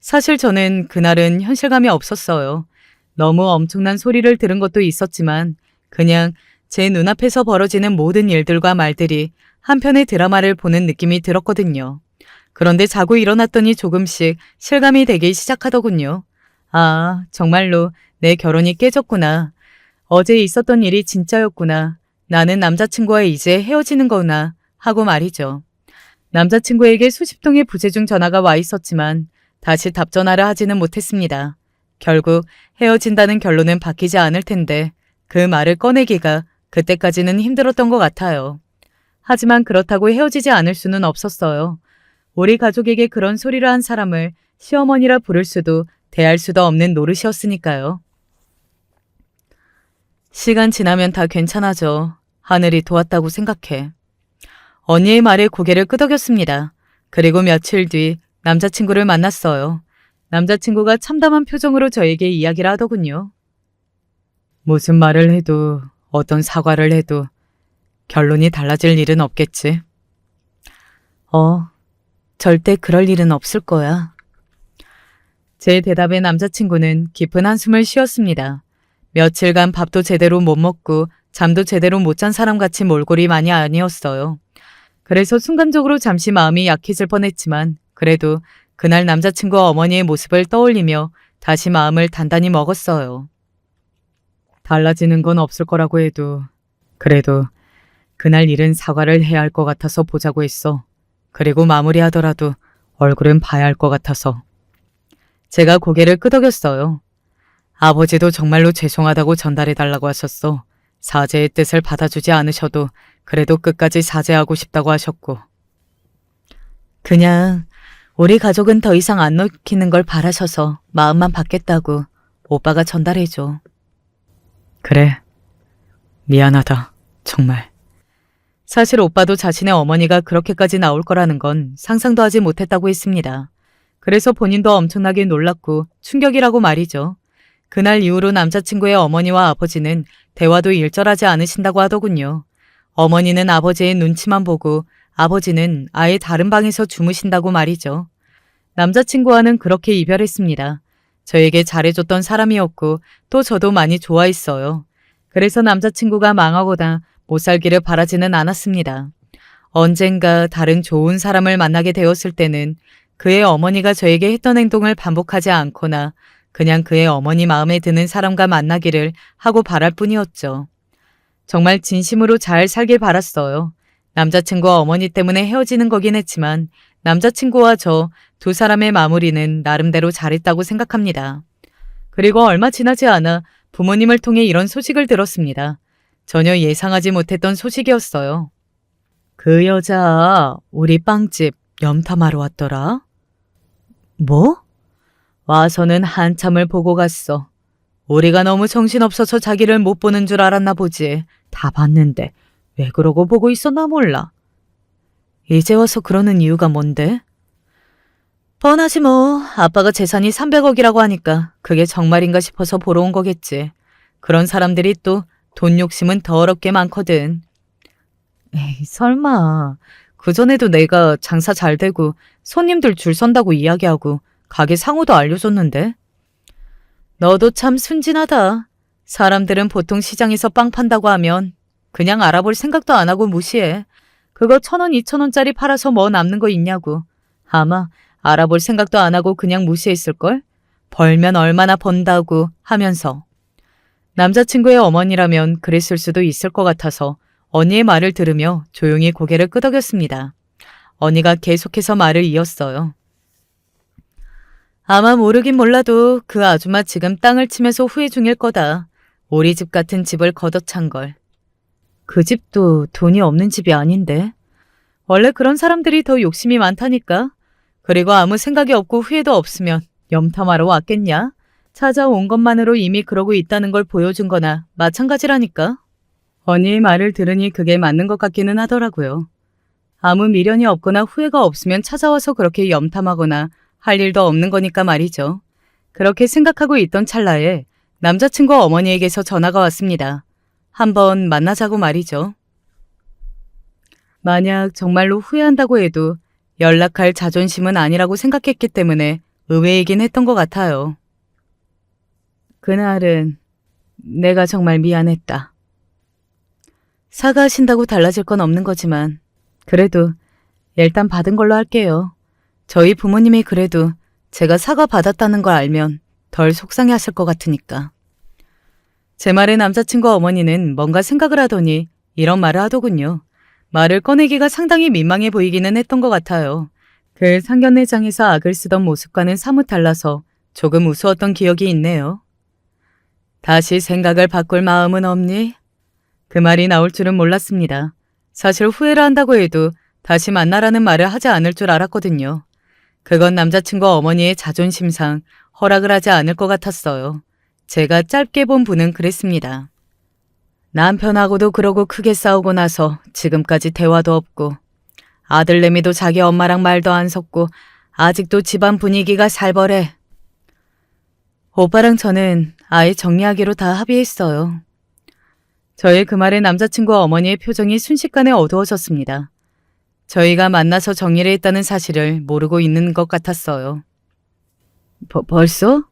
사실 저는 그날은 현실감이 없었어요. 너무 엄청난 소리를 들은 것도 있었지만 그냥 제 눈앞에서 벌어지는 모든 일들과 말들이 한편의 드라마를 보는 느낌이 들었거든요. 그런데 자고 일어났더니 조금씩 실감이 되기 시작하더군요. 아, 정말로 내 결혼이 깨졌구나. 어제 있었던 일이 진짜였구나. 나는 남자친구와 이제 헤어지는 거구나 하고 말이죠. 남자친구에게 수십 통의 부재중 전화가 와 있었지만 다시 답전화를 하지는 못했습니다. 결국 헤어진다는 결론은 바뀌지 않을 텐데 그 말을 꺼내기가 그때까지는 힘들었던 것 같아요. 하지만 그렇다고 헤어지지 않을 수는 없었어요. 우리 가족에게 그런 소리를 한 사람을 시어머니라 부를 수도 대할 수도 없는 노릇이었으니까요. 시간 지나면 다 괜찮아져. 하늘이 도왔다고 생각해. 언니의 말에 고개를 끄덕였습니다. 그리고 며칠 뒤 남자친구를 만났어요. 남자친구가 참담한 표정으로 저에게 이야기를 하더군요. 무슨 말을 해도 어떤 사과를 해도 결론이 달라질 일은 없겠지. 절대 그럴 일은 없을 거야. 제 대답에 남자친구는 깊은 한숨을 쉬었습니다. 며칠간 밥도 제대로 못 먹고 잠도 제대로 못 잔 사람같이 몰골이 아니었어요. 그래서 순간적으로 잠시 마음이 약해질 뻔했지만 그래도 그날 남자친구 어머니의 모습을 떠올리며 다시 마음을 단단히 먹었어요. 달라지는 건 없을 거라고 해도 그래도 그날 일은 사과를 해야 할 것 같아서 보자고 했어. 그리고 마무리하더라도 얼굴은 봐야 할 것 같아서. 제가 고개를 끄덕였어요. 아버지도 정말로 죄송하다고 전달해달라고 하셨어. 사죄의 뜻을 받아주지 않으셔도 그래도 끝까지 사죄하고 싶다고 하셨고. 그냥 우리 가족은 더 이상 안 놓이는 걸 바라셔서 마음만 받겠다고 오빠가 전달해줘. 그래. 미안하다. 정말. 사실 오빠도 자신의 어머니가 그렇게까지 나올 거라는 건 상상도 하지 못했다고 했습니다. 그래서 본인도 엄청나게 놀랐고 충격이라고 말이죠. 그날 이후로 남자친구의 어머니와 아버지는 대화도 일절하지 않으신다고 하더군요. 어머니는 아버지의 눈치만 보고 아버지는 아예 다른 방에서 주무신다고 말이죠. 남자친구와는 그렇게 이별했습니다. 저에게 잘해줬던 사람이었고 또 저도 많이 좋아했어요. 그래서 남자친구가 망하거나 못 살기를 바라지는 않았습니다. 언젠가 다른 좋은 사람을 만나게 되었을 때는 그의 어머니가 저에게 했던 행동을 반복하지 않거나 그냥 그의 어머니 마음에 드는 사람과 만나기를 하고 바랄 뿐이었죠. 정말 진심으로 잘 살길 바랐어요. 남자친구와 어머니 때문에 헤어지는 거긴 했지만 남자친구와 저 두 사람의 마무리는 나름대로 잘했다고 생각합니다. 그리고 얼마 지나지 않아 부모님을 통해 이런 소식을 들었습니다. 전혀 예상하지 못했던 소식이었어요. 그 여자 우리 빵집 염탐하러 왔더라. 뭐? 와서는 한참을 보고 갔어. 우리가 너무 정신없어서 자기를 못 보는 줄 알았나 보지. 다 봤는데 왜 그러고 보고 있었나 몰라. 이제 와서 그러는 이유가 뭔데? 뻔하지 뭐. 아빠가 재산이 300억이라고 하니까 그게 정말인가 싶어서 보러 온 거겠지. 그런 사람들이 또 돈 욕심은 더럽게 많거든. 에이, 설마. 그전에도 내가 장사 잘 되고 손님들 줄 선다고 이야기하고 가게 상호도 알려줬는데. 너도 참 순진하다. 사람들은 보통 시장에서 빵 판다고 하면 그냥 알아볼 생각도 안 하고 무시해. 그거 1,000원, 2,000원짜리 팔아서 뭐 남는 거 있냐고. 아마 알아볼 생각도 안 하고 그냥 무시했을걸? 벌면 얼마나 번다고 하면서. 남자친구의 어머니라면 그랬을 수도 있을 것 같아서 언니의 말을 들으며 조용히 고개를 끄덕였습니다. 언니가 계속해서 말을 이었어요. 아마 모르긴 몰라도 그 아줌마 지금 땅을 치면서 후회 중일 거다. 오리집 같은 집을 걷어찬 걸. 그 집도 돈이 없는 집이 아닌데. 원래 그런 사람들이 더 욕심이 많다니까. 그리고 아무 생각이 없고 후회도 없으면 염탐하러 왔겠냐? 찾아온 것만으로 이미 그러고 있다는 걸 보여준 거나 마찬가지라니까. 언니의 말을 들으니 그게 맞는 것 같기는 하더라고요. 아무 미련이 없거나 후회가 없으면 찾아와서 그렇게 염탐하거나 할 일도 없는 거니까 말이죠. 그렇게 생각하고 있던 찰나에 남자친구 어머니에게서 전화가 왔습니다. 한번 만나자고 말이죠. 만약 정말로 후회한다고 해도 연락할 자존심은 아니라고 생각했기 때문에 의외이긴 했던 것 같아요. 그날은 내가 정말 미안했다. 사과하신다고 달라질 건 없는 거지만 그래도 일단 받은 걸로 할게요. 저희 부모님이 그래도 제가 사과 받았다는 걸 알면 덜 속상해하실 것 같으니까. 제 말에 남자친구 어머니는 뭔가 생각을 하더니 이런 말을 하더군요. 말을 꺼내기가 상당히 민망해 보이기는 했던 것 같아요. 그 상견례장에서 악을 쓰던 모습과는 사뭇 달라서 조금 우스웠던 기억이 있네요. 다시 생각을 바꿀 마음은 없니? 그 말이 나올 줄은 몰랐습니다. 사실 후회를 한다고 해도 다시 만나라는 말을 하지 않을 줄 알았거든요. 그건 남자친구 어머니의 자존심상 허락을 하지 않을 것 같았어요. 제가 짧게 본 분은 그랬습니다. 남편하고도 그러고 크게 싸우고 나서 지금까지 대화도 없고 아들내미도 자기 엄마랑 말도 안 섞고 아직도 집안 분위기가 살벌해. 오빠랑 저는 아예 정리하기로 다 합의했어요. 저의 그 말에 남자친구 어머니의 표정이 순식간에 어두워졌습니다. 저희가 만나서 정리를 했다는 사실을 모르고 있는 것 같았어요. 벌써?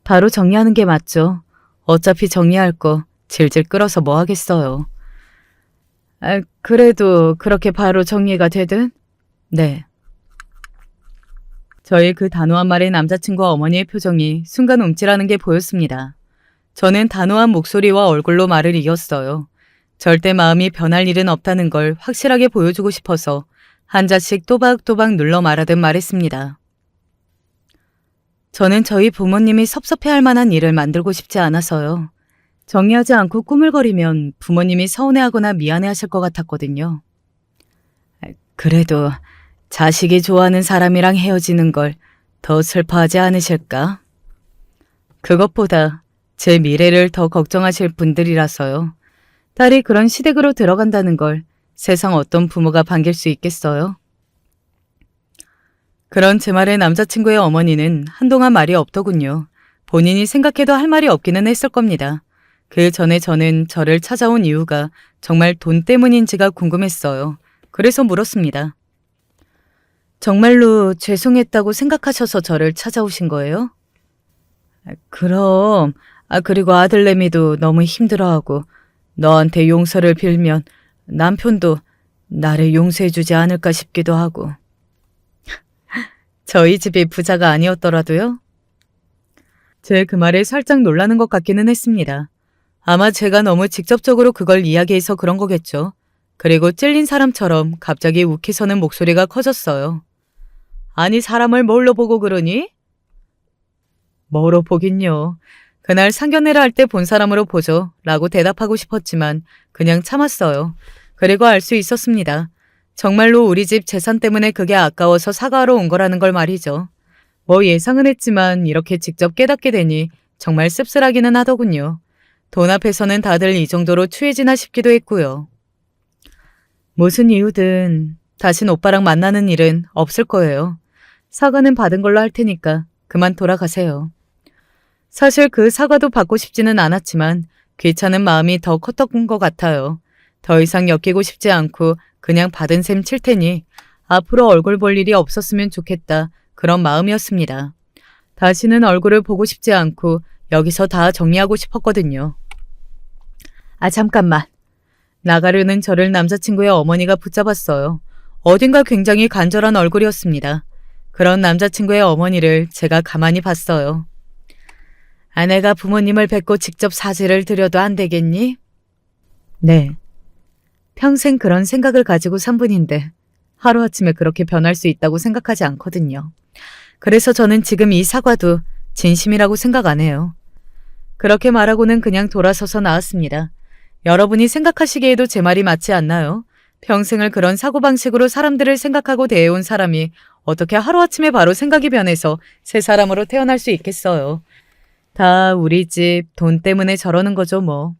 바로 정리하는 게 맞죠. 어차피 정리할 거 질질 끌어서 뭐 하겠어요. 그래도 그렇게 바로 정리가 되든? 네. 저의 그 단호한 말에 남자친구 어머니의 표정이 순간 움찔하는 게 보였습니다. 저는 단호한 목소리와 얼굴로 말을 이었어요. 절대 마음이 변할 일은 없다는 걸 확실하게 보여주고 싶어서 한 자씩 또박또박 눌러 말하듯 말했습니다. 저는 저희 부모님이 섭섭해할 만한 일을 만들고 싶지 않아서요. 정리하지 않고 꾸물거리면 부모님이 서운해하거나 미안해하실 것 같았거든요. 그래도 자식이 좋아하는 사람이랑 헤어지는 걸 더 슬퍼하지 않으실까? 그것보다 제 미래를 더 걱정하실 분들이라서요. 딸이 그런 시댁으로 들어간다는 걸 세상 어떤 부모가 반길 수 있겠어요? 그런 제 말에 남자친구의 어머니는 한동안 말이 없더군요. 본인이 생각해도 할 말이 없기는 했을 겁니다. 그 전에 저는 저를 찾아온 이유가 정말 돈 때문인지가 궁금했어요. 그래서 물었습니다. 정말로 죄송했다고 생각하셔서 저를 찾아오신 거예요? 그럼, 그리고 아들내미도 너무 힘들어하고 너한테 용서를 빌면 남편도 나를 용서해주지 않을까 싶기도 하고. 저희 집이 부자가 아니었더라도요? 제 그 말에 살짝 놀라는 것 같기는 했습니다. 아마 제가 너무 직접적으로 그걸 이야기해서 그런 거겠죠. 그리고 찔린 사람처럼 갑자기 욱해서는 목소리가 커졌어요. 아니 사람을 뭘로 보고 그러니? 뭐로 보긴요. 그날 상견례를 할 때 본 사람으로 보죠. 라고 대답하고 싶었지만 그냥 참았어요. 그리고 알 수 있었습니다. 정말로 우리 집 재산 때문에 그게 아까워서 사과하러 온 거라는 걸 말이죠. 뭐 예상은 했지만 이렇게 직접 깨닫게 되니 정말 씁쓸하기는 하더군요. 돈 앞에서는 다들 이 정도로 추해지나 싶기도 했고요. 무슨 이유든 다신 오빠랑 만나는 일은 없을 거예요. 사과는 받은 걸로 할 테니까 그만 돌아가세요. 사실 그 사과도 받고 싶지는 않았지만 귀찮은 마음이 더 컸던 것 같아요. 더 이상 엮이고 싶지 않고 그냥 받은 셈 칠 테니 앞으로 얼굴 볼 일이 없었으면 좋겠다. 그런 마음이었습니다. 다시는 얼굴을 보고 싶지 않고 여기서 다 정리하고 싶었거든요. 아, 잠깐만. 나가려는 저를 남자친구의 어머니가 붙잡았어요. 어딘가 굉장히 간절한 얼굴이었습니다. 그런 남자친구의 어머니를 제가 가만히 봤어요. 아내가 부모님을 뵙고 직접 사죄를 드려도 안 되겠니? 네. 평생 그런 생각을 가지고 산 분인데 하루아침에 그렇게 변할 수 있다고 생각하지 않거든요. 그래서 저는 지금 이 사과도 진심이라고 생각 안 해요. 그렇게 말하고는 그냥 돌아서서 나왔습니다. 여러분이 생각하시기에도 제 말이 맞지 않나요? 평생을 그런 사고방식으로 사람들을 생각하고 대해온 사람이 어떻게 하루아침에 바로 생각이 변해서 새 사람으로 태어날 수 있겠어요. 다 우리 집 돈 때문에 저러는 거죠 뭐.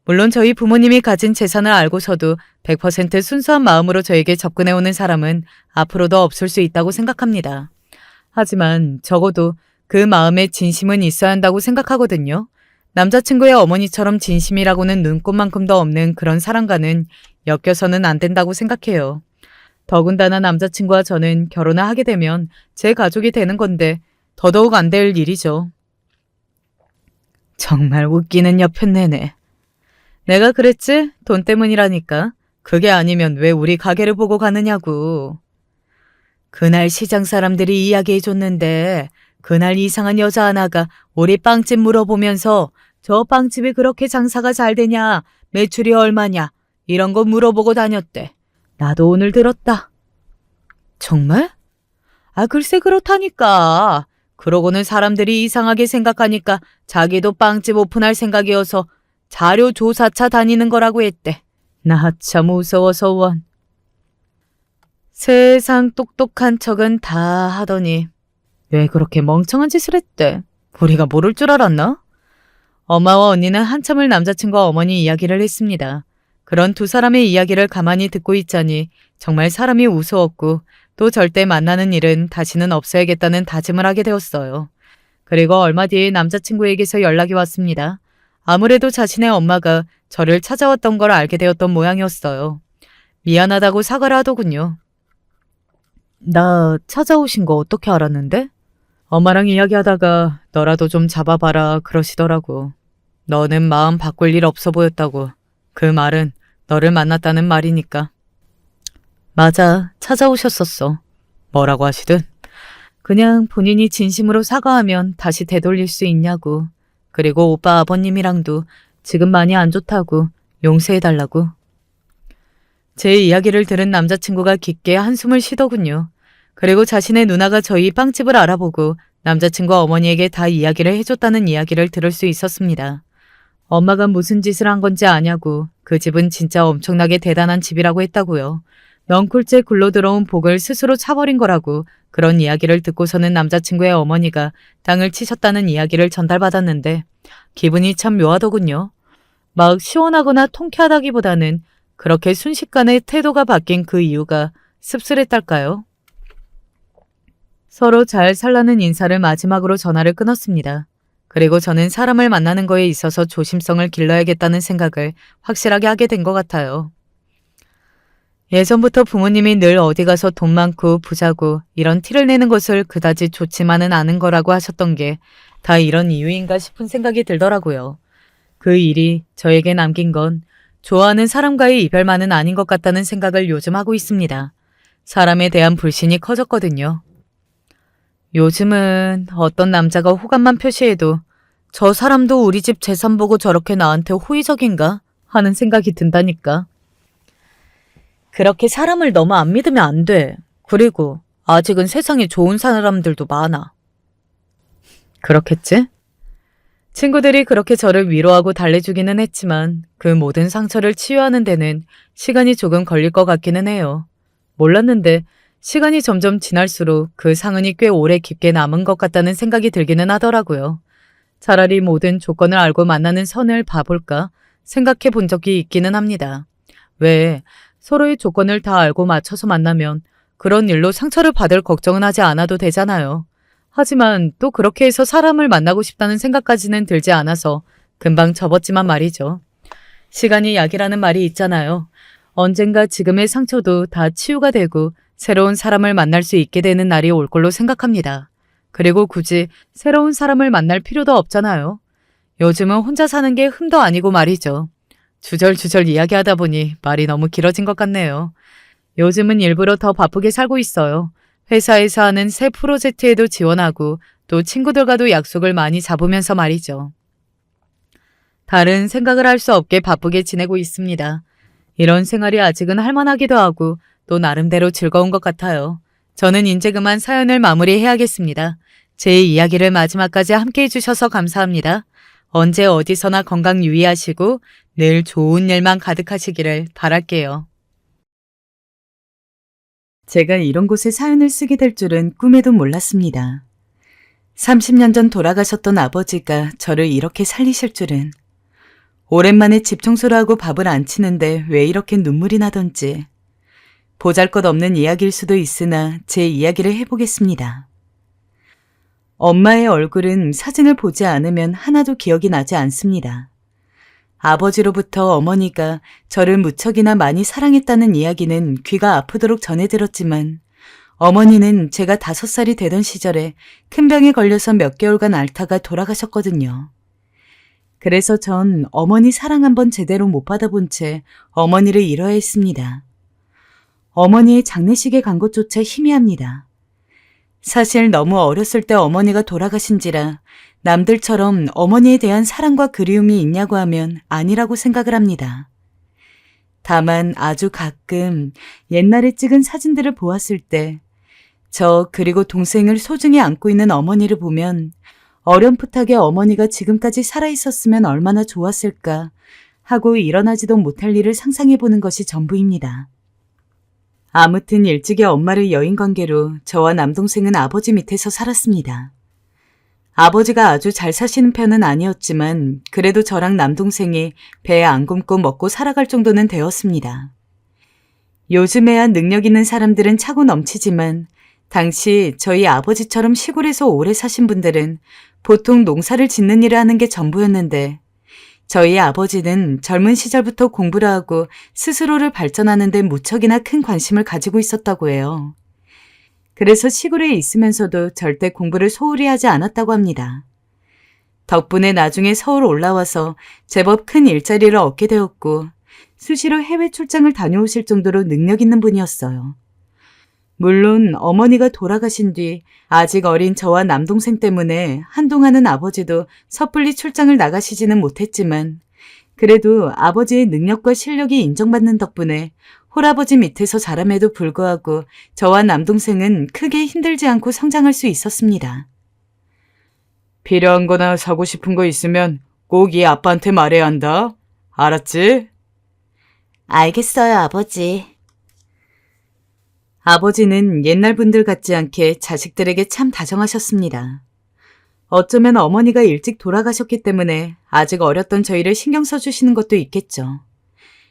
물론 저희 부모님이 가진 재산을 알고서도 100% 순수한 마음으로 저에게 접근해오는 사람은 앞으로도 없을 수 있다고 생각합니다. 하지만 적어도 그 마음에 진심은 있어야 한다고 생각하거든요. 남자친구의 어머니처럼 진심이라고는 눈꼽만큼도 없는 그런 사람과는 엮여서는 안 된다고 생각해요. 더군다나 남자친구와 저는 결혼을 하게 되면 제 가족이 되는 건데 더더욱 안 될 일이죠. 정말 웃기는 여편네네. 내가 그랬지? 돈 때문이라니까. 그게 아니면 왜 우리 가게를 보고 가느냐고. 그날 시장 사람들이 이야기해줬는데 그날 이상한 여자 하나가 우리 빵집 물어보면서 저 빵집이 그렇게 장사가 잘 되냐, 매출이 얼마냐 이런 거 물어보고 다녔대. 나도 오늘 들었다. 정말? 아, 글쎄 그렇다니까. 그러고는 사람들이 이상하게 생각하니까 자기도 빵집 오픈할 생각이어서 자료 조사차 다니는 거라고 했대. 나 참 무서워서 원. 세상 똑똑한 척은 다 하더니 왜 그렇게 멍청한 짓을 했대? 우리가 모를 줄 알았나? 엄마와 언니는 한참을 남자친구와 어머니 이야기를 했습니다. 그런 두 사람의 이야기를 가만히 듣고 있자니 정말 사람이 우스웠고 또 절대 만나는 일은 다시는 없어야겠다는 다짐을 하게 되었어요. 그리고 얼마 뒤에 남자친구에게서 연락이 왔습니다. 아무래도 자신의 엄마가 저를 찾아왔던 걸 알게 되었던 모양이었어요. 미안하다고 사과를 하더군요. 나 찾아오신 거 어떻게 알았는데? 엄마랑 이야기하다가 너라도 좀 잡아봐라 그러시더라고. 너는 마음 바꿀 일 없어 보였다고. 그 말은 너를 만났다는 말이니까. 맞아, 찾아오셨었어. 뭐라고 하시든? 그냥 본인이 진심으로 사과하면 다시 되돌릴 수 있냐고. 그리고 오빠 아버님이랑도 지금 많이 안 좋다고 용서해달라고. 제 이야기를 들은 남자친구가 깊게 한숨을 쉬더군요. 그리고 자신의 누나가 저희 빵집을 알아보고 남자친구 어머니에게 다 이야기를 해줬다는 이야기를 들을 수 있었습니다. 엄마가 무슨 짓을 한 건지 아냐고 그 집은 진짜 엄청나게 대단한 집이라고 했다고요. 넝쿨째 굴러들어온 복을 스스로 차버린 거라고 그런 이야기를 듣고서는 남자친구의 어머니가 땅을 치셨다는 이야기를 전달받았는데 기분이 참 묘하더군요. 막 시원하거나 통쾌하다기보다는 그렇게 순식간에 태도가 바뀐 그 이유가 씁쓸했달까요? 서로 잘 살라는 인사를 마지막으로 전화를 끊었습니다. 그리고 저는 사람을 만나는 거에 있어서 조심성을 길러야겠다는 생각을 확실하게 하게 된 것 같아요. 예전부터 부모님이 늘 어디 가서 돈 많고 부자고 이런 티를 내는 것을 그다지 좋지만은 않은 거라고 하셨던 게 다 이런 이유인가 싶은 생각이 들더라고요. 그 일이 저에게 남긴 건 좋아하는 사람과의 이별만은 아닌 것 같다는 생각을 요즘 하고 있습니다. 사람에 대한 불신이 커졌거든요. 요즘은 어떤 남자가 호감만 표시해도 저 사람도 우리 집 재산 보고 저렇게 나한테 호의적인가 하는 생각이 든다니까. 그렇게 사람을 너무 안 믿으면 안 돼. 그리고 아직은 세상에 좋은 사람들도 많아. 그렇겠지? 친구들이 그렇게 저를 위로하고 달래주기는 했지만 그 모든 상처를 치유하는 데는 시간이 조금 걸릴 것 같기는 해요. 몰랐는데 시간이 점점 지날수록 그 상흔이 꽤 오래 깊게 남은 것 같다는 생각이 들기는 하더라고요. 차라리 모든 조건을 알고 만나는 선을 봐볼까 생각해 본 적이 있기는 합니다. 왜 서로의 조건을 다 알고 맞춰서 만나면 그런 일로 상처를 받을 걱정은 하지 않아도 되잖아요. 하지만 또 그렇게 해서 사람을 만나고 싶다는 생각까지는 들지 않아서 금방 접었지만 말이죠. 시간이 약이라는 말이 있잖아요. 언젠가 지금의 상처도 다 치유가 되고 새로운 사람을 만날 수 있게 되는 날이 올 걸로 생각합니다. 그리고 굳이 새로운 사람을 만날 필요도 없잖아요. 요즘은 혼자 사는 게 흠도 아니고 말이죠. 주절주절 이야기하다 보니 말이 너무 길어진 것 같네요. 요즘은 일부러 더 바쁘게 살고 있어요. 회사에서 하는 새 프로젝트에도 지원하고 또 친구들과도 약속을 많이 잡으면서 말이죠. 다른 생각을 할 수 없게 바쁘게 지내고 있습니다. 이런 생활이 아직은 할만하기도 하고 또 나름대로 즐거운 것 같아요. 저는 이제 그만 사연을 마무리해야겠습니다. 제 이야기를 마지막까지 함께 해주셔서 감사합니다. 언제 어디서나 건강 유의하시고 늘 좋은 일만 가득하시기를 바랄게요. 제가 이런 곳에 사연을 쓰게 될 줄은 꿈에도 몰랐습니다. 30년 전 돌아가셨던 아버지가 저를 이렇게 살리실 줄은. 오랜만에 집 청소를 하고 밥을 안 치는데 왜 이렇게 눈물이 나던지. 보잘것없는 이야기일 수도 있으나 제 이야기를 해보겠습니다. 엄마의 얼굴은 사진을 보지 않으면 하나도 기억이 나지 않습니다. 아버지로부터 어머니가 저를 무척이나 많이 사랑했다는 이야기는 귀가 아프도록 전해 들었지만 어머니는 제가 5살이 되던 시절에 큰 병에 걸려서 몇 개월간 앓다가 돌아가셨거든요. 그래서 전 어머니 사랑 한번 제대로 못 받아본 채 어머니를 잃어야 했습니다. 어머니의 장례식에 간 것조차 희미합니다. 사실 너무 어렸을 때 어머니가 돌아가신지라 남들처럼 어머니에 대한 사랑과 그리움이 있냐고 하면 아니라고 생각을 합니다. 다만 아주 가끔 옛날에 찍은 사진들을 보았을 때 저 그리고 동생을 소중히 안고 있는 어머니를 보면 어렴풋하게 어머니가 지금까지 살아있었으면 얼마나 좋았을까 하고 일어나지도 못할 일을 상상해보는 것이 전부입니다. 아무튼 일찍이 엄마를 여인 관계로 저와 남동생은 아버지 밑에서 살았습니다. 아버지가 아주 잘 사시는 편은 아니었지만 그래도 저랑 남동생이 배에 안 굶고 먹고 살아갈 정도는 되었습니다. 요즘에야 능력 있는 사람들은 차고 넘치지만 당시 저희 아버지처럼 시골에서 오래 사신 분들은 보통 농사를 짓는 일을 하는 게 전부였는데 저희 아버지는 젊은 시절부터 공부를 하고 스스로를 발전하는 데 무척이나 큰 관심을 가지고 있었다고 해요. 그래서 시골에 있으면서도 절대 공부를 소홀히 하지 않았다고 합니다. 덕분에 나중에 서울 올라와서 제법 큰 일자리를 얻게 되었고 수시로 해외 출장을 다녀오실 정도로 능력 있는 분이었어요. 물론 어머니가 돌아가신 뒤 아직 어린 저와 남동생 때문에 한동안은 아버지도 섣불리 출장을 나가시지는 못했지만 그래도 아버지의 능력과 실력이 인정받는 덕분에 홀아버지 밑에서 자람에도 불구하고 저와 남동생은 크게 힘들지 않고 성장할 수 있었습니다. 필요한 거나 사고 싶은 거 있으면 꼭 이 아빠한테 말해야 한다. 알았지? 알겠어요, 아버지. 아버지는 옛날 분들 같지 않게 자식들에게 참 다정하셨습니다. 어쩌면 어머니가 일찍 돌아가셨기 때문에 아직 어렸던 저희를 신경 써주시는 것도 있겠죠.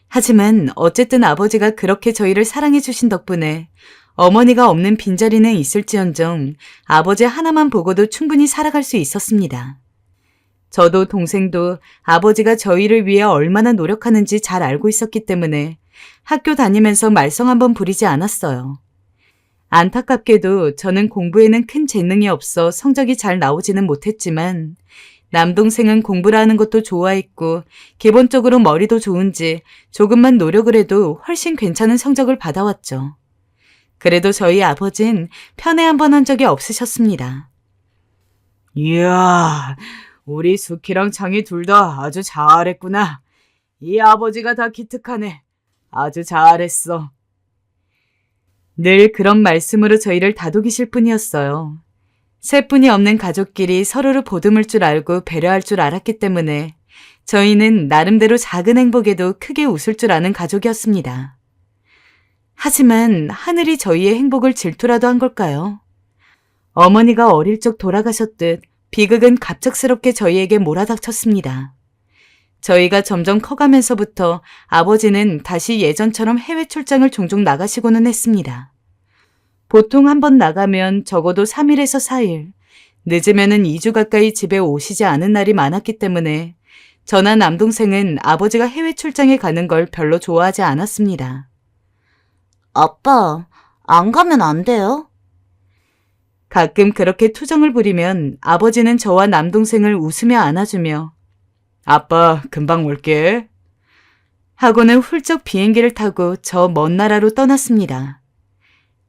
하지만 어쨌든 아버지가 그렇게 저희를 사랑해 주신 덕분에 어머니가 없는 빈자리는 있을지언정 아버지 하나만 보고도 충분히 살아갈 수 있었습니다. 저도 동생도 아버지가 저희를 위해 얼마나 노력하는지 잘 알고 있었기 때문에 학교 다니면서 말썽 한번 부리지 않았어요. 안타깝게도 저는 공부에는 큰 재능이 없어 성적이 잘 나오지는 못했지만 남동생은 공부를 하는 것도 좋아했고 기본적으로 머리도 좋은지 조금만 노력을 해도 훨씬 괜찮은 성적을 받아왔죠. 그래도 저희 아버진 편애 한 번 한 적이 없으셨습니다. 이야, 우리 수키랑 창이 둘 다 아주 잘했구나. 이 아버지가 다 기특하네. 아주 잘했어. 늘 그런 말씀으로 저희를 다독이실 뿐이었어요. 셋뿐이 없는 가족끼리 서로를 보듬을 줄 알고 배려할 줄 알았기 때문에 저희는 나름대로 작은 행복에도 크게 웃을 줄 아는 가족이었습니다. 하지만 하늘이 저희의 행복을 질투라도 한 걸까요? 어머니가 어릴 적 돌아가셨듯 비극은 갑작스럽게 저희에게 몰아닥쳤습니다. 저희가 점점 커가면서부터 아버지는 다시 예전처럼 해외 출장을 종종 나가시고는 했습니다. 보통 한 번 나가면 적어도 3일에서 4일, 늦으면은 2주 가까이 집에 오시지 않은 날이 많았기 때문에 저나 남동생은 아버지가 해외 출장에 가는 걸 별로 좋아하지 않았습니다. 아빠, 안 가면 안 돼요? 가끔 그렇게 투정을 부리면 아버지는 저와 남동생을 웃으며 안아주며 아빠 금방 올게 하고는 훌쩍 비행기를 타고 저 먼 나라로 떠났습니다.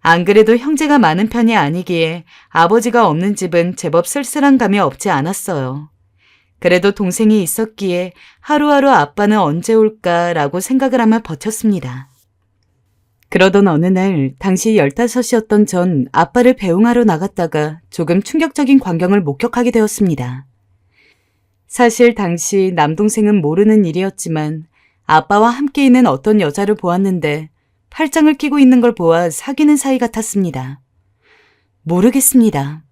안 그래도 형제가 많은 편이 아니기에 아버지가 없는 집은 제법 쓸쓸한 감이 없지 않았어요. 그래도 동생이 있었기에 하루하루 아빠는 언제 올까라고 생각을 하며 버텼습니다. 그러던 어느 날 당시 15이었던 전 아빠를 배웅하러 나갔다가 조금 충격적인 광경을 목격하게 되었습니다. 사실 당시 남동생은 모르는 일이었지만 아빠와 함께 있는 어떤 여자를 보았는데 팔짱을 끼고 있는 걸 보아 사귀는 사이 같았습니다. 모르겠습니다.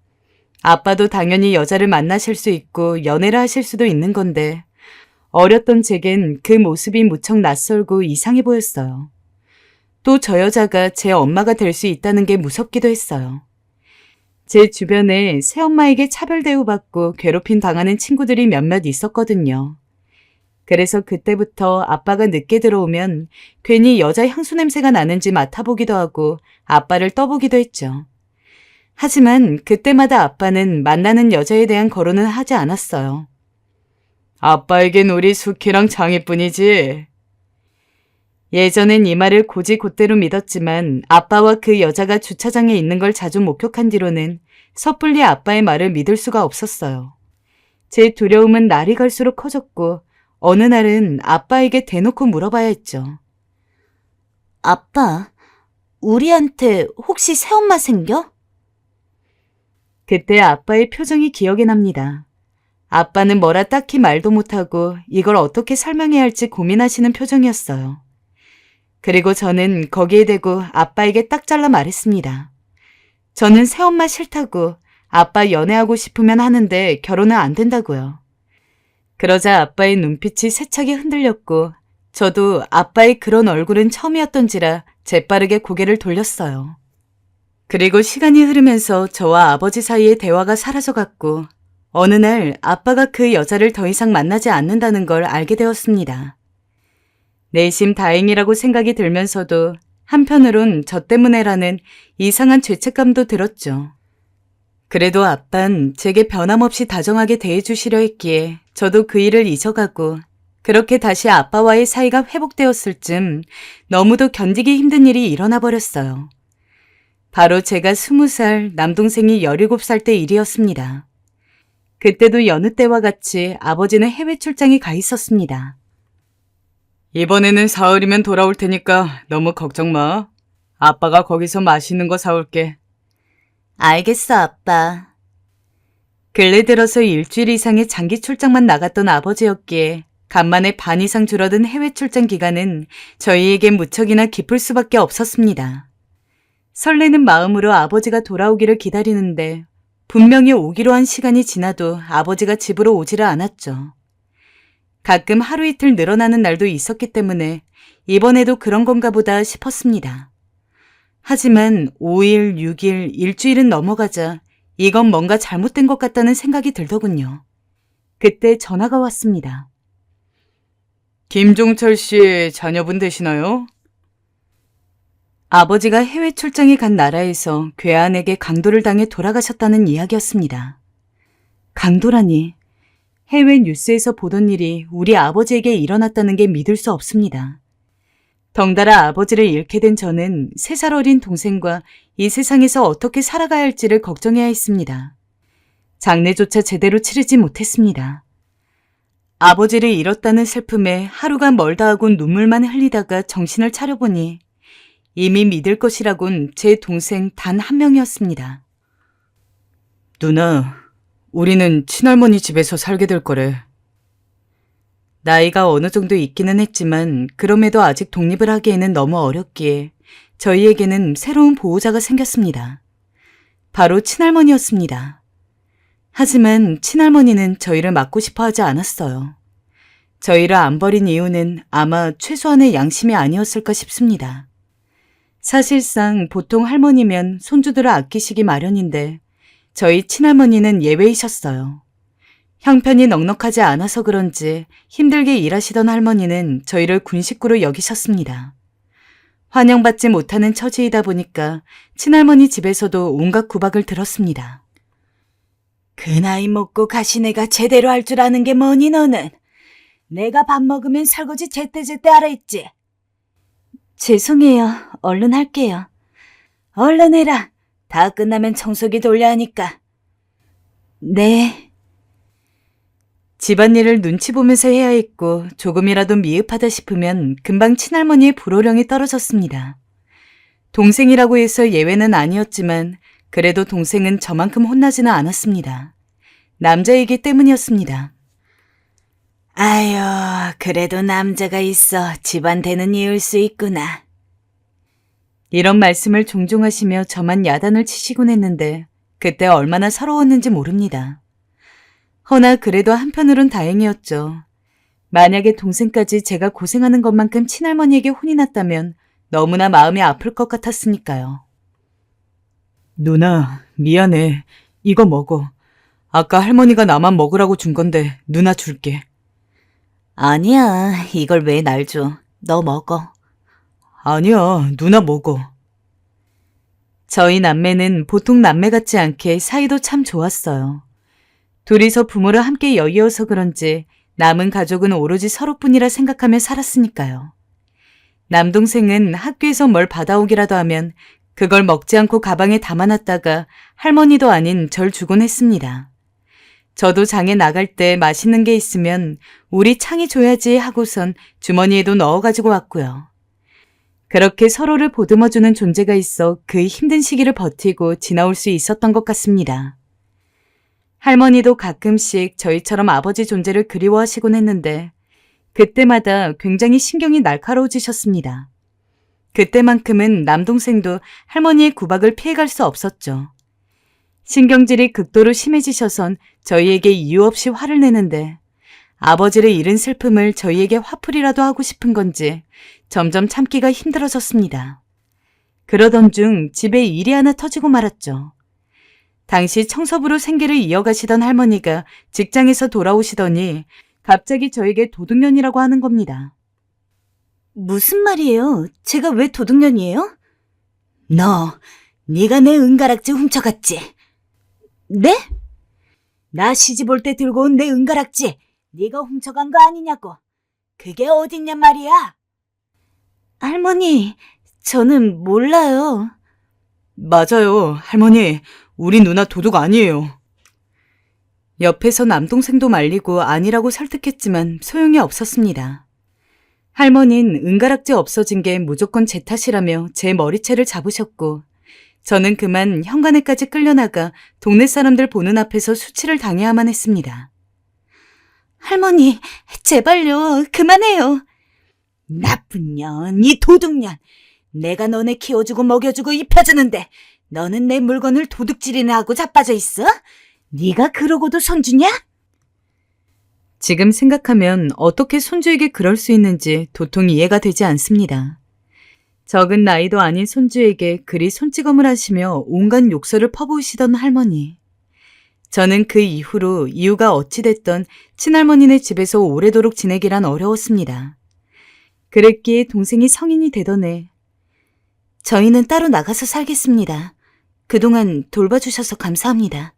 아빠도 당연히 여자를 만나실 수 있고 연애를 하실 수도 있는 건데 어렸던 제겐 그 모습이 무척 낯설고 이상해 보였어요. 또 저 여자가 제 엄마가 될 수 있다는 게 무섭기도 했어요. 제 주변에 새엄마에게 차별 대우받고 괴롭힘 당하는 친구들이 몇몇 있었거든요. 그래서 그때부터 아빠가 늦게 들어오면 괜히 여자 향수 냄새가 나는지 맡아보기도 하고 아빠를 떠보기도 했죠. 하지만 그때마다 아빠는 만나는 여자에 대한 거론은 하지 않았어요. 아빠에겐 우리 숙희랑 장이뿐이지. 예전엔 이 말을 곧이곧대로 믿었지만 아빠와 그 여자가 주차장에 있는 걸 자주 목격한 뒤로는 섣불리 아빠의 말을 믿을 수가 없었어요. 제 두려움은 날이 갈수록 커졌고 어느 날은 아빠에게 대놓고 물어봐야 했죠. 아빠, 우리한테 혹시 새엄마 생겨? 그때 아빠의 표정이 기억이 납니다. 아빠는 뭐라 딱히 말도 못하고 이걸 어떻게 설명해야 할지 고민하시는 표정이었어요. 그리고 저는 거기에 대고 아빠에게 딱 잘라 말했습니다. 저는 새엄마 싫다고 아빠 연애하고 싶으면 하는데 결혼은 안 된다고요. 그러자 아빠의 눈빛이 세차게 흔들렸고 저도 아빠의 그런 얼굴은 처음이었던지라 재빠르게 고개를 돌렸어요. 그리고 시간이 흐르면서 저와 아버지 사이의 대화가 사라져갔고 어느 날 아빠가 그 여자를 더 이상 만나지 않는다는 걸 알게 되었습니다. 내심 다행이라고 생각이 들면서도 한편으론 저 때문에라는 이상한 죄책감도 들었죠. 그래도 아빤 제게 변함없이 다정하게 대해주시려 했기에 저도 그 일을 잊어가고 그렇게 다시 아빠와의 사이가 회복되었을 즈음 너무도 견디기 힘든 일이 일어나 버렸어요. 바로 제가 20살, 남동생이 17살 때 일이었습니다. 그때도 여느 때와 같이 아버지는 해외 출장에 가 있었습니다. 이번에는 사흘이면 돌아올 테니까 너무 걱정 마. 아빠가 거기서 맛있는 거 사올게. 알겠어, 아빠. 근래 들어서 일주일 이상의 장기 출장만 나갔던 아버지였기에 간만에 반 이상 줄어든 해외 출장 기간은 저희에게 무척이나 깊을 수밖에 없었습니다. 설레는 마음으로 아버지가 돌아오기를 기다리는데 분명히 오기로 한 시간이 지나도 아버지가 집으로 오지를 않았죠. 가끔 하루 이틀 늘어나는 날도 있었기 때문에 이번에도 그런 건가 보다 싶었습니다. 하지만 5일, 6일, 일주일은 넘어가자 이건 뭔가 잘못된 것 같다는 생각이 들더군요. 그때 전화가 왔습니다. 김종철 씨 자녀분 되시나요? 아버지가 해외 출장에 간 나라에서 괴한에게 강도를 당해 돌아가셨다는 이야기였습니다. 강도라니. 해외 뉴스에서 보던 일이 우리 아버지에게 일어났다는 게 믿을 수 없습니다. 덩달아 아버지를 잃게 된 저는 3살 어린 동생과 이 세상에서 어떻게 살아가야 할지를 걱정해야 했습니다. 장례조차 제대로 치르지 못했습니다. 아버지를 잃었다는 슬픔에 하루가 멀다 하고 눈물만 흘리다가 정신을 차려보니 이미 믿을 것이라곤 제 동생 단 한 명이었습니다. 누나, 우리는 친할머니 집에서 살게 될 거래. 나이가 어느 정도 있기는 했지만 그럼에도 아직 독립을 하기에는 너무 어렸기에 저희에게는 새로운 보호자가 생겼습니다. 바로 친할머니였습니다. 하지만 친할머니는 저희를 맡고 싶어 하지 않았어요. 저희를 안 버린 이유는 아마 최소한의 양심이 아니었을까 싶습니다. 사실상 보통 할머니면 손주들을 아끼시기 마련인데 저희 친할머니는 예외이셨어요. 형편이 넉넉하지 않아서 그런지 힘들게 일하시던 할머니는 저희를 군식구로 여기셨습니다. 환영받지 못하는 처지이다 보니까 친할머니 집에서도 온갖 구박을 들었습니다. 그 나이 먹고 가신 애가 제대로 할 줄 아는 게 뭐니 너는? 내가 밥 먹으면 설거지 제때제때 하라 했지. 죄송해요. 얼른 할게요. 얼른 해라. 다 끝나면 청소기 돌려 하니까. 네. 집안일을 눈치 보면서 해야 했고 조금이라도 미흡하다 싶으면 금방 친할머니의 불호령이 떨어졌습니다. 동생이라고 해서 예외는 아니었지만 그래도 동생은 저만큼 혼나지는 않았습니다. 남자이기 때문이었습니다. 아유, 그래도 남자가 있어 집안 되는 이유일 수 있구나. 이런 말씀을 종종 하시며 저만 야단을 치시곤 했는데 그때 얼마나 서러웠는지 모릅니다. 허나 그래도 한편으론 다행이었죠. 만약에 동생까지 제가 고생하는 것만큼 친할머니에게 혼이 났다면 너무나 마음이 아플 것 같았으니까요. 누나, 미안해. 이거 먹어. 아까 할머니가 나만 먹으라고 준 건데 누나 줄게. 아니야, 이걸 왜 날 줘. 너 먹어. 아니야, 누나 먹어. 저희 남매는 보통 남매 같지 않게 사이도 참 좋았어요. 둘이서 부모를 함께 여의어서 그런지 남은 가족은 오로지 서로뿐이라 생각하며 살았으니까요. 남동생은 학교에서 뭘 받아오기라도 하면 그걸 먹지 않고 가방에 담아놨다가 할머니도 아닌 절 주곤 했습니다. 저도 장에 나갈 때 맛있는 게 있으면 우리 창이 줘야지 하고선 주머니에도 넣어가지고 왔고요. 그렇게 서로를 보듬어주는 존재가 있어 그 힘든 시기를 버티고 지나올 수 있었던 것 같습니다. 할머니도 가끔씩 저희처럼 아버지 존재를 그리워하시곤 했는데 그때마다 굉장히 신경이 날카로워지셨습니다. 그때만큼은 남동생도 할머니의 구박을 피해갈 수 없었죠. 신경질이 극도로 심해지셔선 저희에게 이유 없이 화를 내는데 아버지를 잃은 슬픔을 저희에게 화풀이라도 하고 싶은 건지 점점 참기가 힘들어졌습니다. 그러던 중 집에 일이 하나 터지고 말았죠. 당시 청소부로 생계를 이어가시던 할머니가 직장에서 돌아오시더니 갑자기 저에게 도둑년이라고 하는 겁니다. 무슨 말이에요? 제가 왜 도둑년이에요? 네가 내 은가락지 훔쳐갔지? 네? 나 시집 올 때 들고 온 내 은가락지 네가 훔쳐간 거 아니냐고. 그게 어딨냔 말이야. 할머니, 저는 몰라요. 맞아요, 할머니. 우리 누나 도둑 아니에요. 옆에서 남동생도 말리고 아니라고 설득했지만 소용이 없었습니다. 할머니는 은가락지 없어진 게 무조건 제 탓이라며 제 머리채를 잡으셨고 저는 그만 현관에까지 끌려나가 동네 사람들 보는 앞에서 수치를 당해야만 했습니다. 할머니, 제발요. 그만해요. 나쁜 년, 이 도둑년. 내가 너네 키워주고 먹여주고 입혀주는데 너는 내 물건을 도둑질이나 하고 자빠져 있어? 네가 그러고도 손주냐? 지금 생각하면 어떻게 손주에게 그럴 수 있는지 도통 이해가 되지 않습니다. 적은 나이도 아닌 손주에게 그리 손찌검을 하시며 온갖 욕설을 퍼부으시던 할머니. 저는 그 이후로 이유가 어찌됐던 친할머니네 집에서 오래도록 지내기란 어려웠습니다. 그랬기에 동생이 성인이 되던 해 저희는 따로 나가서 살겠습니다. 그동안 돌봐주셔서 감사합니다.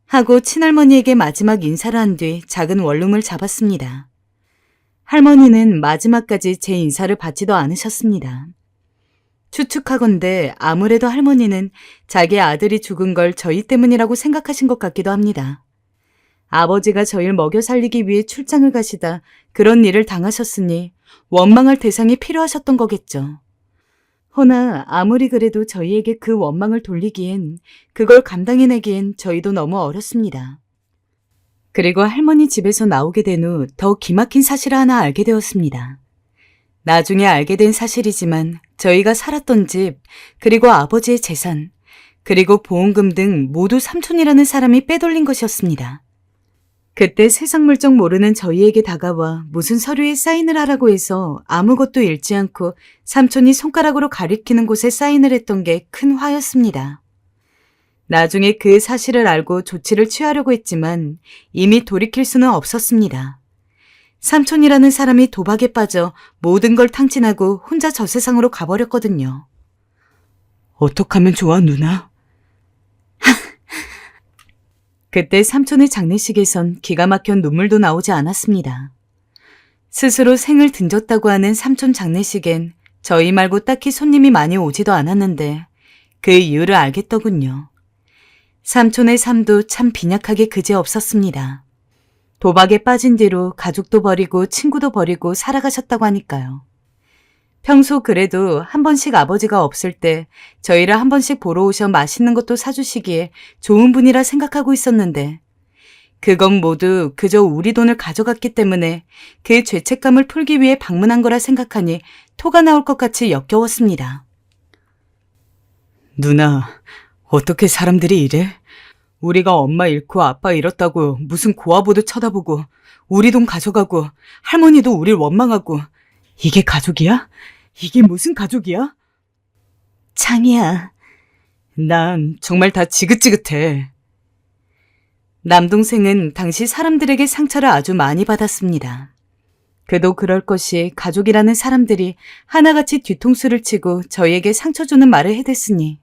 하고 친할머니에게 마지막 인사를 한 뒤 작은 원룸을 잡았습니다. 할머니는 마지막까지 제 인사를 받지도 않으셨습니다. 추측하건대 아무래도 할머니는 자기 아들이 죽은 걸 저희 때문이라고 생각하신 것 같기도 합니다. 아버지가 저희를 먹여 살리기 위해 출장을 가시다 그런 일을 당하셨으니 원망할 대상이 필요하셨던 거겠죠. 허나 아무리 그래도 저희에게 그 원망을 돌리기엔 그걸 감당해내기엔 저희도 너무 어렸습니다. 그리고 할머니 집에서 나오게 된 후 더 기막힌 사실을 하나 알게 되었습니다. 나중에 알게 된 사실이지만 저희가 살았던 집, 그리고 아버지의 재산, 그리고 보험금 등 모두 삼촌이라는 사람이 빼돌린 것이었습니다. 그때 세상 물정 모르는 저희에게 다가와 무슨 서류에 사인을 하라고 해서 아무것도 읽지 않고 삼촌이 손가락으로 가리키는 곳에 사인을 했던 게 큰 화였습니다. 나중에 그 사실을 알고 조치를 취하려고 했지만 이미 돌이킬 수는 없었습니다. 삼촌이라는 사람이 도박에 빠져 모든 걸 탕진하고 혼자 저 세상으로 가버렸거든요. 어떡하면 좋아, 누나? 그때 삼촌의 장례식에선 기가 막혀 눈물도 나오지 않았습니다. 스스로 생을 등졌다고 하는 삼촌 장례식엔 저희 말고 딱히 손님이 많이 오지도 않았는데 그 이유를 알겠더군요. 삼촌의 삶도 참 빈약하게 그지없었습니다. 도박에 빠진 뒤로 가족도 버리고 친구도 버리고 살아가셨다고 하니까요. 평소 그래도 한 번씩 아버지가 없을 때 저희를 한 번씩 보러 오셔 맛있는 것도 사주시기에 좋은 분이라 생각하고 있었는데 그건 모두 그저 우리 돈을 가져갔기 때문에 그 죄책감을 풀기 위해 방문한 거라 생각하니 토가 나올 것 같이 역겨웠습니다. 누나, 어떻게 사람들이 이래? 우리가 엄마 잃고 아빠 잃었다고 무슨 고아보도 쳐다보고 우리 돈 가져가고 할머니도 우릴 원망하고 이게 가족이야? 이게 무슨 가족이야? 창이야. 난 정말 다 지긋지긋해. 남동생은 당시 사람들에게 상처를 아주 많이 받았습니다. 그도 그럴 것이 가족이라는 사람들이 하나같이 뒤통수를 치고 저희에게 상처 주는 말을 해댔으니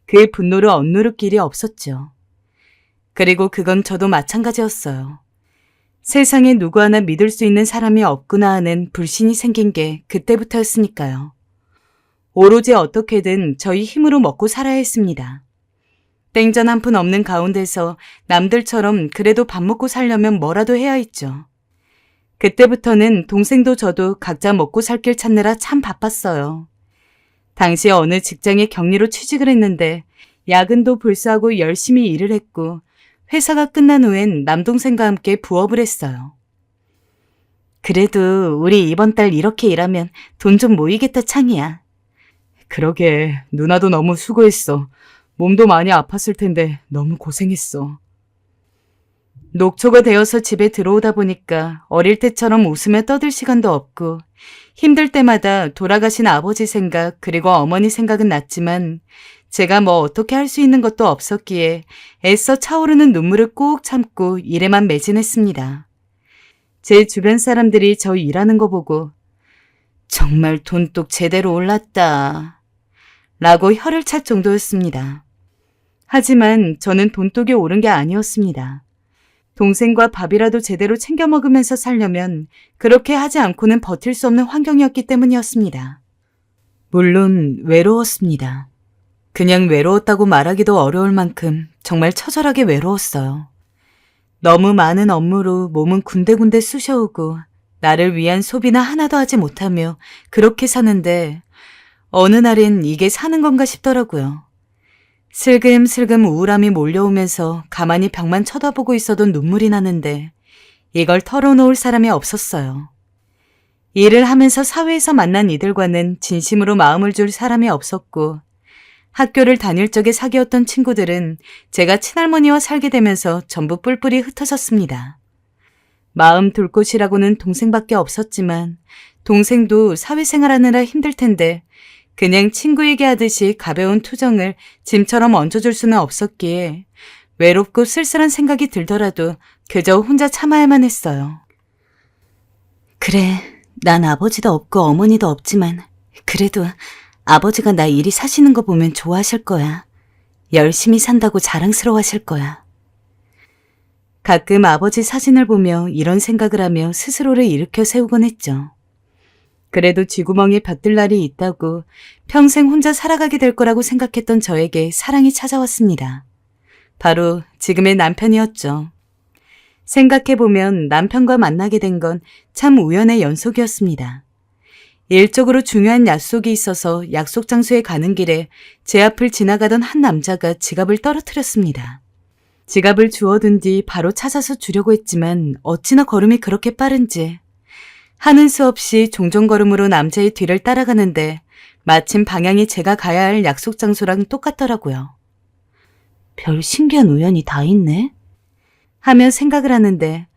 그 분노를 억누를 길이 없었죠. 그리고 그건 저도 마찬가지였어요. 세상에 누구 하나 믿을 수 있는 사람이 없구나 하는 불신이 생긴 게 그때부터였으니까요. 오로지 어떻게든 저희 힘으로 먹고 살아야 했습니다. 땡전 한 푼 없는 가운데서 남들처럼 그래도 밥 먹고 살려면 뭐라도 해야 했죠. 그때부터는 동생도 저도 각자 먹고 살 길 찾느라 참 바빴어요. 당시 어느 직장에 격리로 취직을 했는데 야근도 불사하고 열심히 일을 했고 회사가 끝난 후엔 남동생과 함께 부업을 했어요. 그래도 우리 이번 달 이렇게 일하면 돈 좀 모이겠다, 창이야. 그러게, 누나도 너무 수고했어. 몸도 많이 아팠을 텐데 너무 고생했어. 녹초가 되어서 집에 들어오다 보니까 어릴 때처럼 웃으며 떠들 시간도 없고 힘들 때마다 돌아가신 아버지 생각 그리고 어머니 생각은 났지만 제가 뭐 어떻게 할 수 있는 것도 없었기에 애써 차오르는 눈물을 꾹 참고 일에만 매진했습니다. 제 주변 사람들이 저 일하는 거 보고 정말 돈독 제대로 올랐다 라고 혀를 찰 정도였습니다. 하지만 저는 돈독이 오른 게 아니었습니다. 동생과 밥이라도 제대로 챙겨 먹으면서 살려면 그렇게 하지 않고는 버틸 수 없는 환경이었기 때문이었습니다. 물론 외로웠습니다. 그냥 외로웠다고 말하기도 어려울 만큼 정말 처절하게 외로웠어요. 너무 많은 업무로 몸은 군데군데 쑤셔오고 나를 위한 소비나 하나도 하지 못하며 그렇게 사는데 어느 날엔 이게 사는 건가 싶더라고요. 슬금슬금 우울함이 몰려오면서 가만히 벽만 쳐다보고 있어도 눈물이 나는데 이걸 털어놓을 사람이 없었어요. 일을 하면서 사회에서 만난 이들과는 진심으로 마음을 줄 사람이 없었고 학교를 다닐 적에 사귀었던 친구들은 제가 친할머니와 살게 되면서 전부 뿔뿔이 흩어졌습니다. 마음 둘 곳이라고는 동생밖에 없었지만 동생도 사회생활하느라 힘들 텐데 그냥 친구에게 하듯이 가벼운 투정을 짐처럼 얹어줄 수는 없었기에 외롭고 쓸쓸한 생각이 들더라도 그저 혼자 참아야만 했어요. 그래, 난 아버지도 없고 어머니도 없지만 그래도 아버지가 나 이리 사시는 거 보면 좋아하실 거야. 열심히 산다고 자랑스러워하실 거야. 가끔 아버지 사진을 보며 이런 생각을 하며 스스로를 일으켜 세우곤 했죠. 그래도 쥐구멍에 볕들 날이 있다고 평생 혼자 살아가게 될 거라고 생각했던 저에게 사랑이 찾아왔습니다. 바로 지금의 남편이었죠. 생각해보면 남편과 만나게 된 건 참 우연의 연속이었습니다. 일적으로 중요한 약속이 있어서 약속 장소에 가는 길에 제 앞을 지나가던 한 남자가 지갑을 떨어뜨렸습니다. 지갑을 주워둔 뒤 바로 찾아서 주려고 했지만 어찌나 걸음이 그렇게 빠른지 하는 수 없이 종종걸음으로 남자의 뒤를 따라가는데 마침 방향이 제가 가야 할 약속 장소랑 똑같더라고요. 별 신기한 우연이 다 있네. 하며 생각을 하는데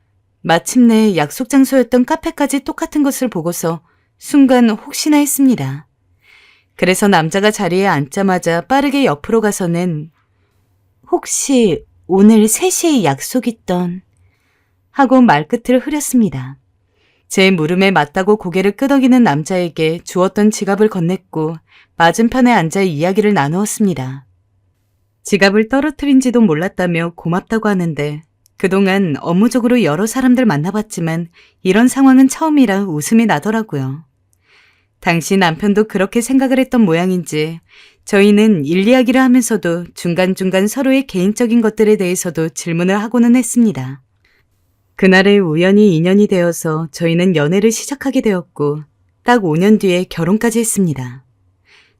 마침내 약속 장소였던 카페까지 똑같은 것을 보고서 순간 혹시나 했습니다. 그래서 남자가 자리에 앉자마자 빠르게 옆으로 가서는 혹시 오늘 3시에 약속 있던 하고 말끝을 흐렸습니다. 제 물음에 맞다고 고개를 끄덕이는 남자에게 주었던 지갑을 건넸고 맞은편에 앉아 이야기를 나누었습니다. 지갑을 떨어뜨린지도 몰랐다며 고맙다고 하는데 그동안 업무적으로 여러 사람들 만나봤지만 이런 상황은 처음이라 웃음이 나더라고요. 당시 남편도 그렇게 생각을 했던 모양인지 저희는 일 이야기를 하면서도 중간중간 서로의 개인적인 것들에 대해서도 질문을 하고는 했습니다. 그날에 우연히 인연이 되어서 저희는 연애를 시작하게 되었고 딱 5년 뒤에 결혼까지 했습니다.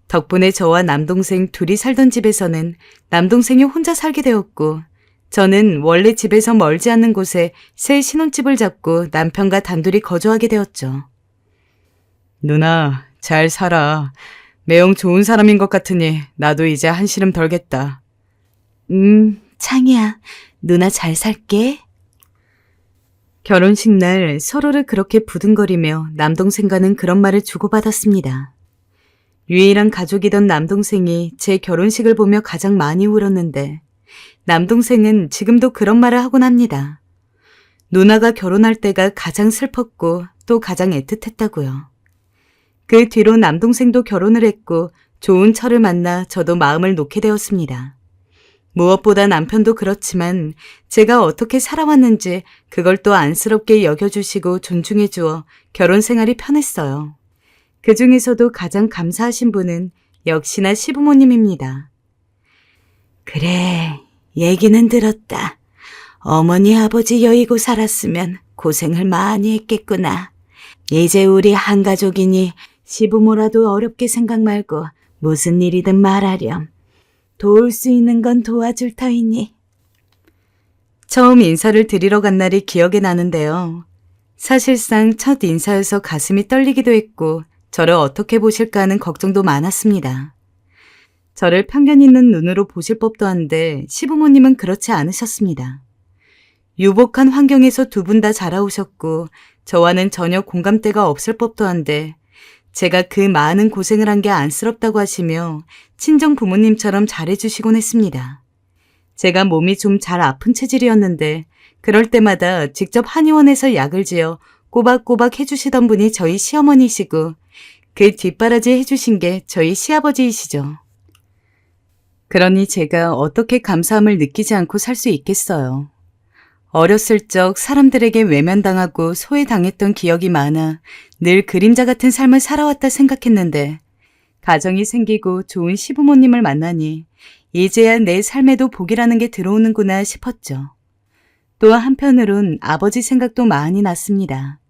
덕분에 저와 남동생 둘이 살던 집에서는 남동생이 혼자 살게 되었고 저는 원래 집에서 멀지 않는 곳에 새 신혼집을 잡고 남편과 단둘이 거주하게 되었죠. 누나, 잘 살아. 매형 좋은 사람인 것 같으니 나도 이제 한시름 덜겠다. 창이야. 누나 잘 살게. 결혼식 날 서로를 그렇게 부둥거리며 남동생과는 그런 말을 주고받았습니다. 유일한 가족이던 남동생이 제 결혼식을 보며 가장 많이 울었는데 남동생은 지금도 그런 말을 하곤 합니다. 누나가 결혼할 때가 가장 슬펐고 또 가장 애틋했다고요. 그 뒤로 남동생도 결혼을 했고 좋은 처를 만나 저도 마음을 놓게 되었습니다. 무엇보다 남편도 그렇지만 제가 어떻게 살아왔는지 그걸 또 안쓰럽게 여겨주시고 존중해주어 결혼 생활이 편했어요. 그 중에서도 가장 감사하신 분은 역시나 시부모님입니다. 그래, 얘기는 들었다. 어머니 아버지 여의고 살았으면 고생을 많이 했겠구나. 이제 우리 한 가족이니 시부모라도 어렵게 생각 말고 무슨 일이든 말하렴. 도울 수 있는 건 도와줄 터이니. 처음 인사를 드리러 간 날이 기억에 나는데요. 사실상 첫 인사여서 가슴이 떨리기도 했고 저를 어떻게 보실까 하는 걱정도 많았습니다. 저를 편견 있는 눈으로 보실 법도 한데 시부모님은 그렇지 않으셨습니다. 유복한 환경에서 두 분 다 자라오셨고 저와는 전혀 공감대가 없을 법도 한데 제가 그 많은 고생을 한 게 안쓰럽다고 하시며 친정 부모님처럼 잘해주시곤 했습니다. 제가 몸이 좀 잘 아픈 체질이었는데 그럴 때마다 직접 한의원에서 약을 지어 꼬박꼬박 해주시던 분이 저희 시어머니시고 그 뒷바라지 해주신 게 저희 시아버지이시죠. 그러니 제가 어떻게 감사함을 느끼지 않고 살 수 있겠어요. 어렸을 적 사람들에게 외면당하고 소외당했던 기억이 많아 늘 그림자 같은 삶을 살아왔다 생각했는데 가정이 생기고 좋은 시부모님을 만나니 이제야 내 삶에도 복이라는 게 들어오는구나 싶었죠. 또 한편으론 아버지 생각도 많이 났습니다.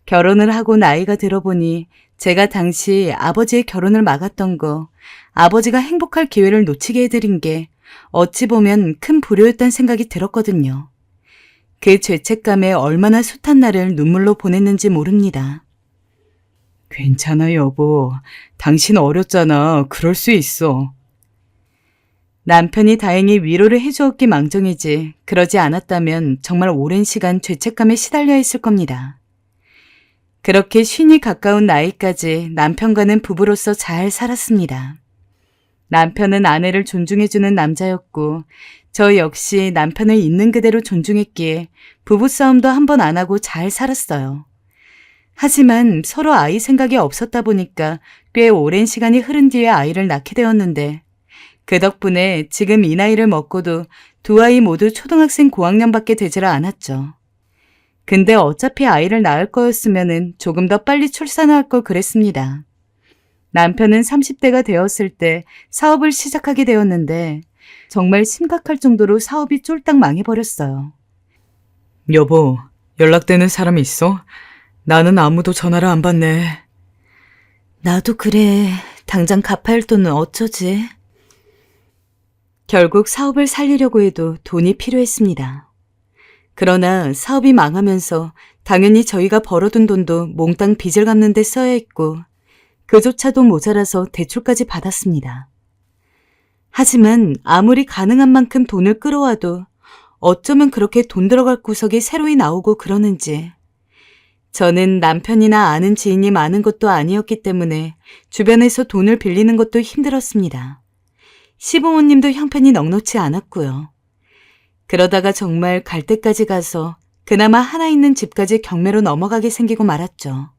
결혼을 하고 나이가 들어보니 제가 당시 아버지의 결혼을 막았던 거, 아버지가 행복할 기회를 놓치게 해드린 게 어찌 보면 큰 불효였다는 생각이 들었거든요. 그 죄책감에 얼마나 숱한 날을 눈물로 보냈는지 모릅니다. 괜찮아 여보. 당신 어렸잖아. 그럴 수 있어. 남편이 다행히 위로를 해주었기 망정이지 그러지 않았다면 정말 오랜 시간 죄책감에 시달려 있을 겁니다. 그렇게 쉰이 가까운 나이까지 남편과는 부부로서 잘 살았습니다. 남편은 아내를 존중해주는 남자였고 저 역시 남편을 있는 그대로 존중했기에 부부싸움도 한 번 안 하고 잘 살았어요. 하지만 서로 아이 생각이 없었다 보니까 꽤 오랜 시간이 흐른 뒤에 아이를 낳게 되었는데 그 덕분에 지금 이 나이를 먹고도 두 아이 모두 초등학생 고학년밖에 되질 않았죠. 근데 어차피 아이를 낳을 거였으면 조금 더 빨리 출산할 걸 그랬습니다. 남편은 30대가 되었을 때 사업을 시작하게 되었는데 정말 심각할 정도로 사업이 쫄딱 망해버렸어요. 여보, 연락되는 사람이 있어? 나는 아무도 전화를 안 받네. 나도 그래. 당장 갚아야 할 돈은 어쩌지? 결국 사업을 살리려고 해도 돈이 필요했습니다. 그러나 사업이 망하면서 당연히 저희가 벌어둔 돈도 몽땅 빚을 갚는 데 써야 했고 그조차도 모자라서 대출까지 받았습니다. 하지만 아무리 가능한 만큼 돈을 끌어와도 어쩌면 그렇게 돈 들어갈 구석이 새로이 나오고 그러는지. 저는 남편이나 아는 지인이 많은 것도 아니었기 때문에 주변에서 돈을 빌리는 것도 힘들었습니다. 시부모님도 형편이 넉넉지 않았고요. 그러다가 정말 갈 때까지 가서 그나마 하나 있는 집까지 경매로 넘어가게 생기고 말았죠.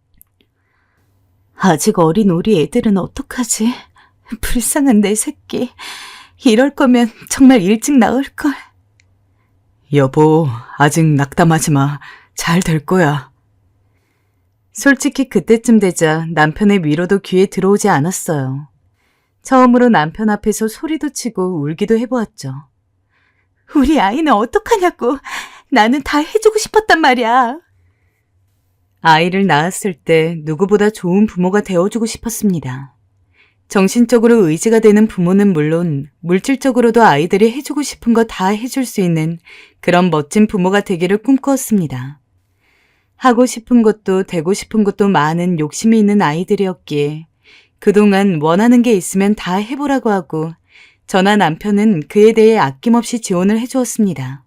아직 어린 우리 애들은 어떡하지? 불쌍한 내 새끼. 이럴 거면 정말 일찍 나을걸. 여보, 아직 낙담하지 마. 잘 될 거야. 솔직히 그때쯤 되자 남편의 위로도 귀에 들어오지 않았어요. 처음으로 남편 앞에서 소리도 치고 울기도 해보았죠. 우리 아이는 어떡하냐고. 나는 다 해주고 싶었단 말이야. 아이를 낳았을 때 누구보다 좋은 부모가 되어주고 싶었습니다. 정신적으로 의지가 되는 부모는 물론 물질적으로도 아이들이 해주고 싶은 거 다 해줄 수 있는 그런 멋진 부모가 되기를 꿈꾸었습니다. 하고 싶은 것도 되고 싶은 것도 많은 욕심이 있는 아이들이었기에 그동안 원하는 게 있으면 다 해보라고 하고 저나 남편은 그에 대해 아낌없이 지원을 해주었습니다.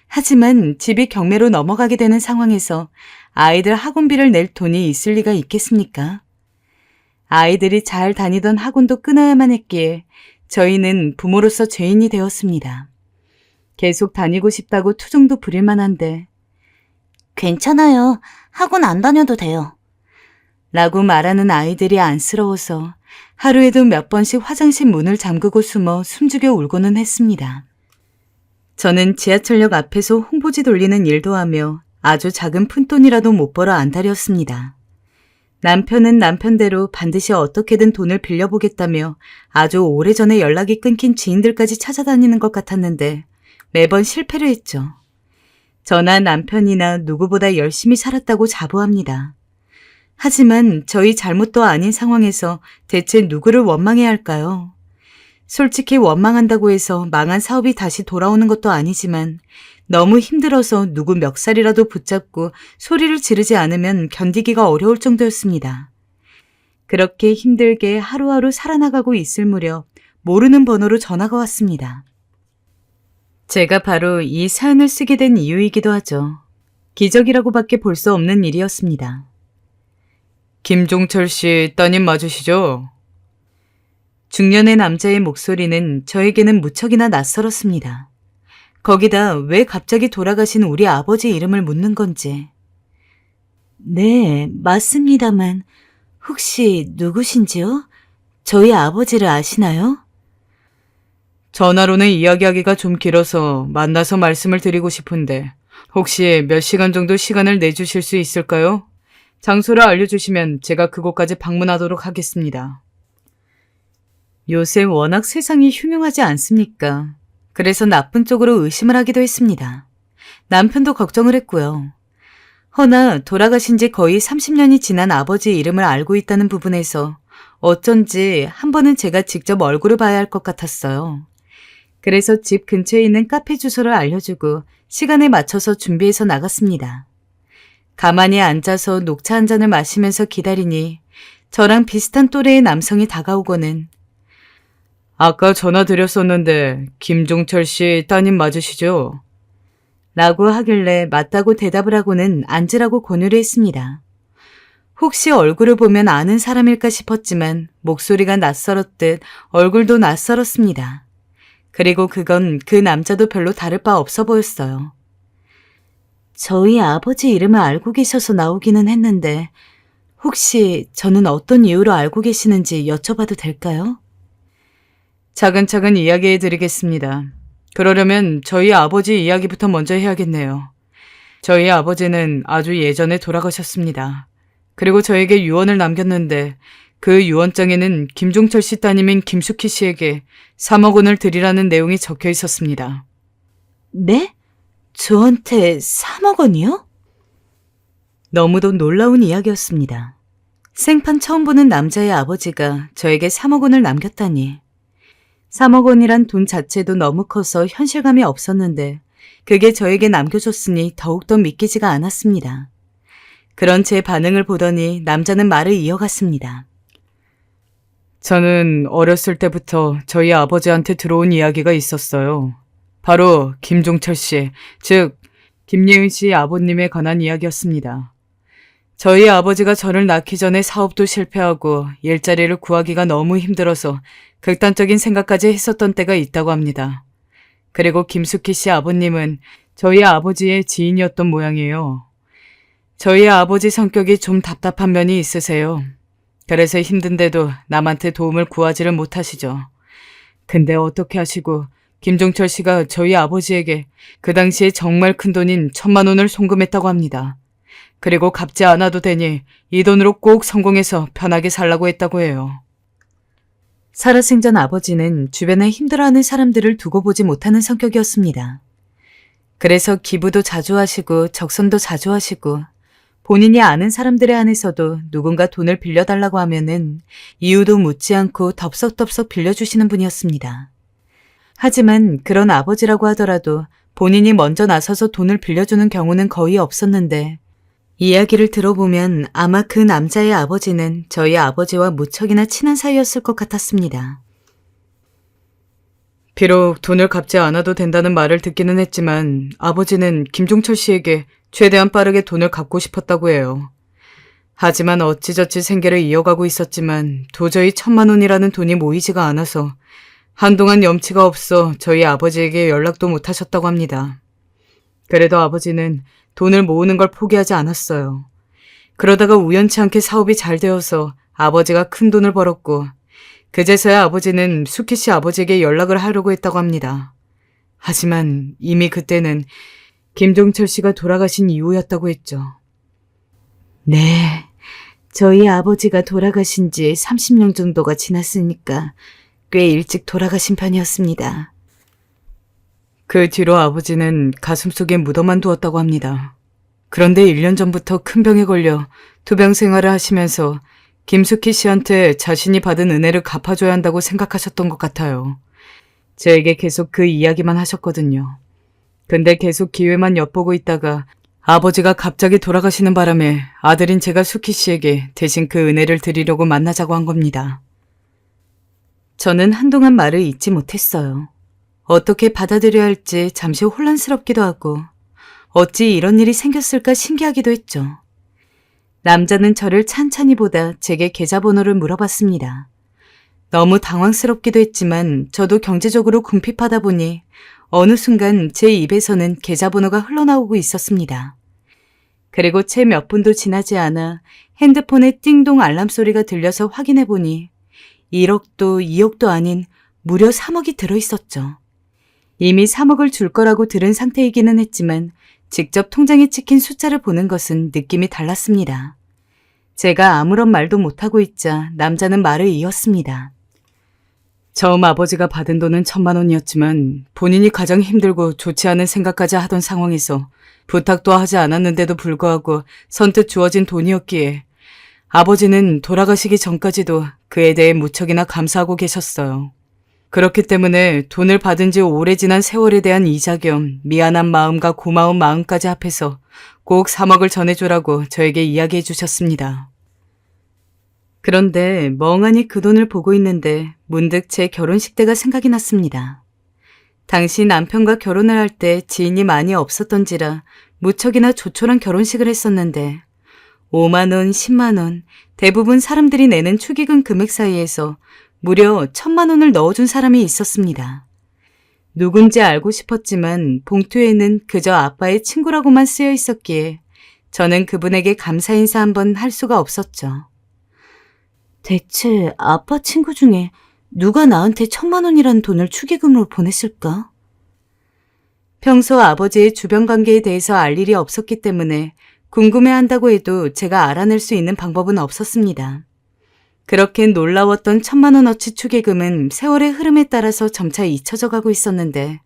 하지만 집이 경매로 넘어가게 되는 상황에서 아이들 학원비를 낼 돈이 있을 리가 있겠습니까? 아이들이 잘 다니던 학원도 끊어야만 했기에 저희는 부모로서 죄인이 되었습니다. 계속 다니고 싶다고 투정도 부릴 만한데 괜찮아요. 학원 안 다녀도 돼요. 라고 말하는 아이들이 안쓰러워서 하루에도 몇 번씩 화장실 문을 잠그고 숨어 숨죽여 울고는 했습니다. 저는 지하철역 앞에서 홍보지 돌리는 일도 하며 아주 작은 푼돈이라도 못 벌어 안달이었습니다. 남편은 남편대로 반드시 어떻게든 돈을 빌려보겠다며 아주 오래전에 연락이 끊긴 지인들까지 찾아다니는 것 같았는데 매번 실패를 했죠. 저나 남편이나 누구보다 열심히 살았다고 자부합니다. 하지만 저희 잘못도 아닌 상황에서 대체 누구를 원망해야 할까요? 솔직히 원망한다고 해서 망한 사업이 다시 돌아오는 것도 아니지만 너무 힘들어서 누구 멱살이라도 붙잡고 소리를 지르지 않으면 견디기가 어려울 정도였습니다. 그렇게 힘들게 하루하루 살아나가고 있을 무렵 모르는 번호로 전화가 왔습니다. 제가 바로 이 사연을 쓰게 된 이유이기도 하죠. 기적이라고밖에 볼 수 없는 일이었습니다. 김종철 씨 따님 맞으시죠? 중년의 남자의 목소리는 저에게는 무척이나 낯설었습니다. 거기다 왜 갑자기 돌아가신 우리 아버지 이름을 묻는 건지. 네, 맞습니다만 혹시 누구신지요? 저희 아버지를 아시나요? 전화로는 이야기하기가 좀 길어서 만나서 말씀을 드리고 싶은데 혹시 몇 시간 정도 시간을 내주실 수 있을까요? 장소를 알려주시면 제가 그곳까지 방문하도록 하겠습니다. 요새 워낙 세상이 흉흉하지 않습니까? 그래서 나쁜 쪽으로 의심을 하기도 했습니다. 남편도 걱정을 했고요. 허나 돌아가신 지 거의 30년이 지난 아버지 이름을 알고 있다는 부분에서 어쩐지 한 번은 제가 직접 얼굴을 봐야 할 것 같았어요. 그래서 집 근처에 있는 카페 주소를 알려주고 시간에 맞춰서 준비해서 나갔습니다. 가만히 앉아서 녹차 한 잔을 마시면서 기다리니 저랑 비슷한 또래의 남성이 다가오고는 아까 전화 드렸었는데 김종철 씨 따님 맞으시죠? 라고 하길래 맞다고 대답을 하고는 앉으라고 권유를 했습니다. 혹시 얼굴을 보면 아는 사람일까 싶었지만 목소리가 낯설었듯 얼굴도 낯설었습니다. 그리고 그건 그 남자도 별로 다를 바 없어 보였어요. 저희 아버지 이름을 알고 계셔서 나오기는 했는데 혹시 저는 어떤 이유로 알고 계시는지 여쭤봐도 될까요? 차근차근 이야기해 드리겠습니다. 그러려면 저희 아버지 이야기부터 먼저 해야겠네요. 저희 아버지는 아주 예전에 돌아가셨습니다. 그리고 저에게 유언을 남겼는데 그 유언장에는 김종철 씨 따님인 김숙희 씨에게 3억 원을 드리라는 내용이 적혀 있었습니다. 네? 저한테 3억 원이요? 너무도 놀라운 이야기였습니다. 생판 처음 보는 남자의 아버지가 저에게 3억 원을 남겼다니. 3억 원이란 돈 자체도 너무 커서 현실감이 없었는데 그게 저에게 남겨줬으니 더욱더 믿기지가 않았습니다. 그런 제 반응을 보더니 남자는 말을 이어갔습니다. 저는 어렸을 때부터 저희 아버지한테 들어온 이야기가 있었어요. 바로 김종철 씨, 즉 김예은 씨 아버님에 관한 이야기였습니다. 저희 아버지가 저를 낳기 전에 사업도 실패하고 일자리를 구하기가 너무 힘들어서 극단적인 생각까지 했었던 때가 있다고 합니다. 그리고 김숙희 씨 아버님은 저희 아버지의 지인이었던 모양이에요. 저희 아버지 성격이 좀 답답한 면이 있으세요. 그래서 힘든데도 남한테 도움을 구하지를 못하시죠. 근데 어떻게 하시고 김종철 씨가 저희 아버지에게 그 당시에 정말 큰 돈인 1,000만 원을 송금했다고 합니다. 그리고 갚지 않아도 되니 이 돈으로 꼭 성공해서 편하게 살라고 했다고 해요. 살아생전 아버지는 주변에 힘들어하는 사람들을 두고 보지 못하는 성격이었습니다. 그래서 기부도 자주 하시고 적선도 자주 하시고 본인이 아는 사람들에 한해서도 누군가 돈을 빌려달라고 하면은 이유도 묻지 않고 덥석덥석 빌려주시는 분이었습니다. 하지만 그런 아버지라고 하더라도 본인이 먼저 나서서 돈을 빌려주는 경우는 거의 없었는데 이야기를 들어보면 아마 그 남자의 아버지는 저희 아버지와 무척이나 친한 사이였을 것 같았습니다. 비록 돈을 갚지 않아도 된다는 말을 듣기는 했지만 아버지는 김종철 씨에게 최대한 빠르게 돈을 갚고 싶었다고 해요. 하지만 어찌저찌 생계를 이어가고 있었지만 도저히 1,000만 원이라는 돈이 모이지가 않아서 한동안 염치가 없어 저희 아버지에게 연락도 못 하셨다고 합니다. 그래도 아버지는 돈을 모으는 걸 포기하지 않았어요. 그러다가 우연치 않게 사업이 잘 되어서 아버지가 큰 돈을 벌었고 그제서야 아버지는 숙희 씨 아버지에게 연락을 하려고 했다고 합니다. 하지만 이미 그때는 김종철 씨가 돌아가신 이후였다고 했죠. 네, 저희 아버지가 돌아가신 지 30년 정도가 지났으니까 꽤 일찍 돌아가신 편이었습니다. 그 뒤로 아버지는 가슴속에 묻어만 두었다고 합니다. 그런데 1년 전부터 큰 병에 걸려 투병 생활을 하시면서 김숙희 씨한테 자신이 받은 은혜를 갚아줘야 한다고 생각하셨던 것 같아요. 저에게 계속 그 이야기만 하셨거든요. 근데 계속 기회만 엿보고 있다가 아버지가 갑자기 돌아가시는 바람에 아들인 제가 숙희 씨에게 대신 그 은혜를 드리려고 만나자고 한 겁니다. 저는 한동안 말을 잇지 못했어요. 어떻게 받아들여야 할지 잠시 혼란스럽기도 하고 어찌 이런 일이 생겼을까 신기하기도 했죠. 남자는 저를 찬찬히 보다 제게 계좌번호를 물어봤습니다. 너무 당황스럽기도 했지만 저도 경제적으로 궁핍하다 보니 어느 순간 제 입에서는 계좌번호가 흘러나오고 있었습니다. 그리고 채 몇 분도 지나지 않아 핸드폰에 띵동 알람 소리가 들려서 확인해 보니 1억도 2억도 아닌 무려 3억이 들어있었죠. 이미 3억을 줄 거라고 들은 상태이기는 했지만 직접 통장에 찍힌 숫자를 보는 것은 느낌이 달랐습니다. 제가 아무런 말도 못하고 있자 남자는 말을 이었습니다. 처음 아버지가 받은 돈은 1,000만 원이었지만 본인이 가장 힘들고 좋지 않은 생각까지 하던 상황에서 부탁도 하지 않았는데도 불구하고 선뜻 주어진 돈이었기에 아버지는 돌아가시기 전까지도 그에 대해 무척이나 감사하고 계셨어요. 그렇기 때문에 돈을 받은 지 오래 지난 세월에 대한 이자 겸 미안한 마음과 고마운 마음까지 합해서 꼭 3억을 전해주라고 저에게 이야기해 주셨습니다. 그런데 멍하니 그 돈을 보고 있는데 문득 제 결혼식 때가 생각이 났습니다. 당시 남편과 결혼을 할 때 지인이 많이 없었던지라 무척이나 조촐한 결혼식을 했었는데 5만 원, 10만 원, 대부분 사람들이 내는 축의금 금액 사이에서 무려 1,000만 원을 넣어준 사람이 있었습니다. 누군지 알고 싶었지만 봉투에는 그저 아빠의 친구라고만 쓰여 있었기에 저는 그분에게 감사 인사 한번 할 수가 없었죠. 대체 아빠 친구 중에 누가 나한테 1,000만 원이라는 돈을 축의금으로 보냈을까? 평소 아버지의 주변 관계에 대해서 알 일이 없었기 때문에 궁금해한다고 해도 제가 알아낼 수 있는 방법은 없었습니다. 그렇게 놀라웠던 1,000만 원어치 축의금은 세월의 흐름에 따라서 점차 잊혀져 가고 있었는데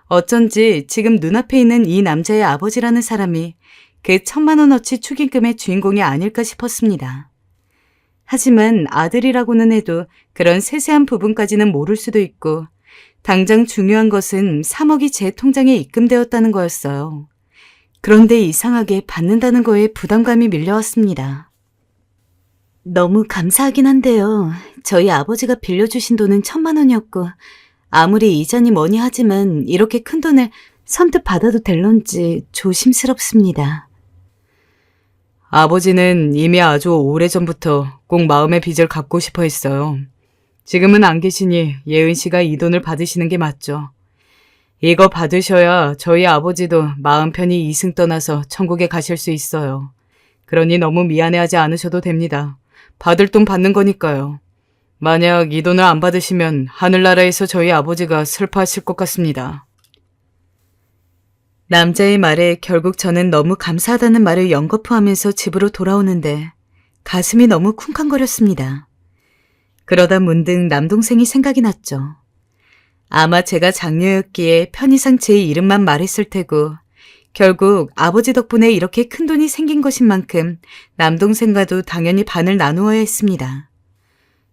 어쩐지 지금 눈앞에 있는 이 남자의 아버지라는 사람이 그 1,000만 원어치 축의금의 주인공이 아닐까 싶었습니다. 하지만 아들이라고는 해도 그런 세세한 부분까지는 모를 수도 있고 당장 중요한 것은 3억이 제 통장에 입금되었다는 거였어요. 그런데 이상하게 받는다는 거에 부담감이 밀려왔습니다. 너무 감사하긴 한데요. 저희 아버지가 빌려주신 돈은 1,000만 원이었고 아무리 이자니 뭐니 하지만 이렇게 큰 돈을 선뜻 받아도 될런지 조심스럽습니다. 아버지는 이미 아주 오래전부터 꼭 마음의 빚을 갚고 싶어 했어요. 지금은 안 계시니 예은 씨가 이 돈을 받으시는 게 맞죠. 이거 받으셔야 저희 아버지도 마음 편히 이승 떠나서 천국에 가실 수 있어요. 그러니 너무 미안해하지 않으셔도 됩니다. 받을 돈 받는 거니까요. 만약 이 돈을 안 받으시면 하늘나라에서 저희 아버지가 슬퍼하실 것 같습니다. 남자의 말에 결국 저는 너무 감사하다는 말을 연거푸하면서 집으로 돌아오는데 가슴이 너무 쿵쾅거렸습니다. 그러다 문득 남동생이 생각이 났죠. 아마 제가 장녀였기에 편의상 제 이름만 말했을 테고 결국 아버지 덕분에 이렇게 큰 돈이 생긴 것인 만큼 남동생과도 당연히 반을 나누어야 했습니다.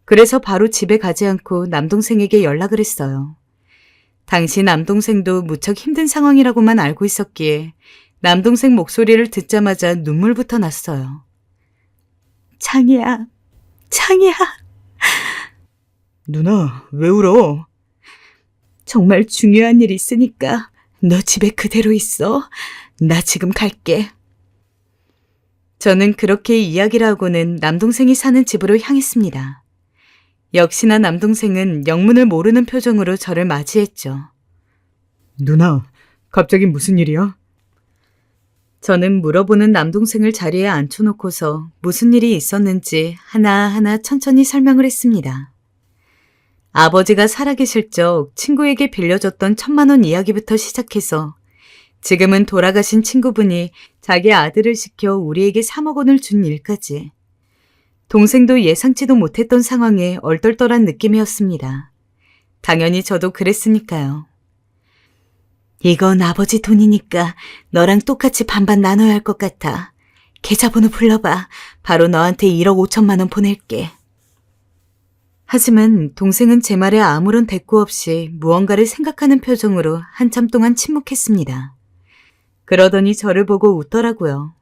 그래서 바로 집에 가지 않고 남동생에게 연락을 했어요. 당시 남동생도 무척 힘든 상황이라고만 알고 있었기에 남동생 목소리를 듣자마자 눈물부터 났어요. 창희야, 창희야. 누나, 왜 울어? 정말 중요한 일 있으니까 너 집에 그대로 있어. 나 지금 갈게. 저는 그렇게 이야기를 하고는 남동생이 사는 집으로 향했습니다. 역시나 남동생은 영문을 모르는 표정으로 저를 맞이했죠. 누나, 갑자기 무슨 일이야? 저는 물어보는 남동생을 자리에 앉혀놓고서 무슨 일이 있었는지 하나하나 천천히 설명을 했습니다. 아버지가 살아계실 적 친구에게 빌려줬던 1,000만 원 이야기부터 시작해서 지금은 돌아가신 친구분이 자기 아들을 시켜 우리에게 3억 원을 준 일까지. 동생도 예상치도 못했던 상황에 얼떨떨한 느낌이었습니다. 당연히 저도 그랬으니까요. 이건 아버지 돈이니까 너랑 똑같이 반반 나눠야 할 것 같아. 계좌번호 불러봐. 바로 너한테 1억 5천만 원 보낼게. 하지만 동생은 제 말에 아무런 대꾸 없이 무언가를 생각하는 표정으로 한참 동안 침묵했습니다. 그러더니 저를 보고 웃더라고요.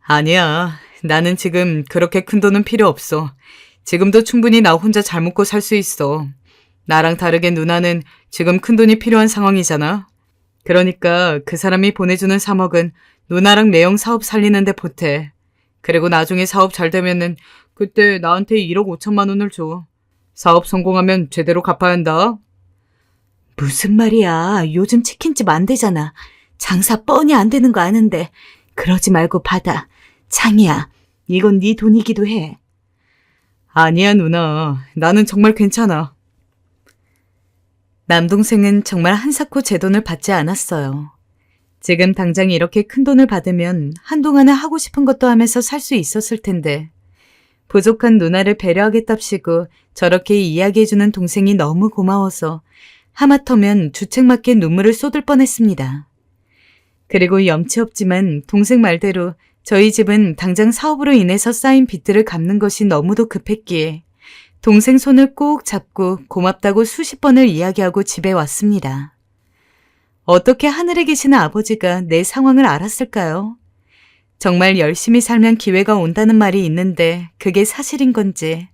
아니야. 나는 지금 그렇게 큰 돈은 필요 없어. 지금도 충분히 나 혼자 잘 먹고 살 수 있어. 나랑 다르게 누나는 지금 큰 돈이 필요한 상황이잖아. 그러니까 그 사람이 보내주는 3억은 누나랑 매형 사업 살리는데 보태. 그리고 나중에 사업 잘 되면은 그때 나한테 1억 5천만 원을 줘. 사업 성공하면 제대로 갚아야 한다. 무슨 말이야. 요즘 치킨집 안 되잖아. 장사 뻔히 안 되는 거 아는데 그러지 말고 받아. 창희야, 이건 네 돈이기도 해. 아니야 누나. 나는 정말 괜찮아. 남동생은 정말 한사코 제 돈을 받지 않았어요. 지금 당장 이렇게 큰 돈을 받으면 한동안은 하고 싶은 것도 하면서 살 수 있었을 텐데 부족한 누나를 배려하겠답시고 저렇게 이야기해주는 동생이 너무 고마워서 하마터면 주책맞게 눈물을 쏟을 뻔했습니다. 그리고 염치 없지만 동생 말대로 저희 집은 당장 사업으로 인해서 쌓인 빚들을 갚는 것이 너무도 급했기에 동생 손을 꼭 잡고 고맙다고 수십 번을 이야기하고 집에 왔습니다. 어떻게 하늘에 계시는 아버지가 내 상황을 알았을까요? 정말 열심히 살면 기회가 온다는 말이 있는데 그게 사실인 건지.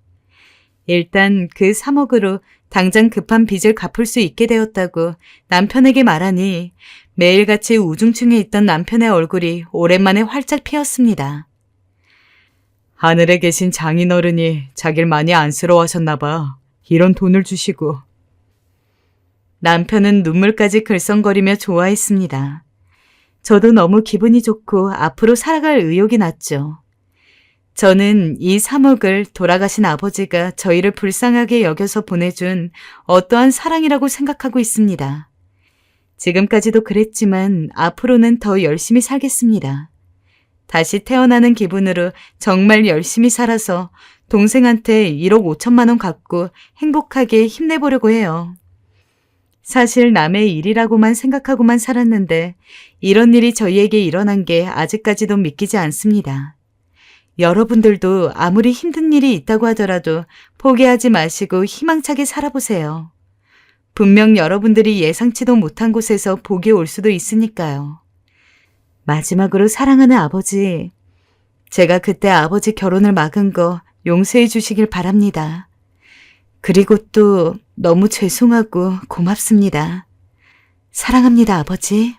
일단 그 3억으로 당장 급한 빚을 갚을 수 있게 되었다고 남편에게 말하니 매일같이 우중충해 있던 남편의 얼굴이 오랜만에 활짝 피었습니다. 하늘에 계신 장인어른이 자길 많이 안쓰러워하셨나 봐. 이런 돈을 주시고. 남편은 눈물까지 글썽거리며 좋아했습니다. 저도 너무 기분이 좋고 앞으로 살아갈 의욕이 났죠. 저는 이 3억을 돌아가신 아버지가 저희를 불쌍하게 여겨서 보내준 어떠한 사랑이라고 생각하고 있습니다. 지금까지도 그랬지만 앞으로는 더 열심히 살겠습니다. 다시 태어나는 기분으로 정말 열심히 살아서 동생한테 1억 5천만 원 갚고 행복하게 힘내보려고 해요. 사실 남의 일이라고만 생각하고만 살았는데 이런 일이 저희에게 일어난 게 아직까지도 믿기지 않습니다. 여러분들도 아무리 힘든 일이 있다고 하더라도 포기하지 마시고 희망차게 살아보세요. 분명 여러분들이 예상치도 못한 곳에서 복이 올 수도 있으니까요. 마지막으로 사랑하는 아버지, 제가 그때 아버지 결혼을 막은 거 용서해 주시길 바랍니다. 그리고 또 너무 죄송하고 고맙습니다. 사랑합니다, 아버지.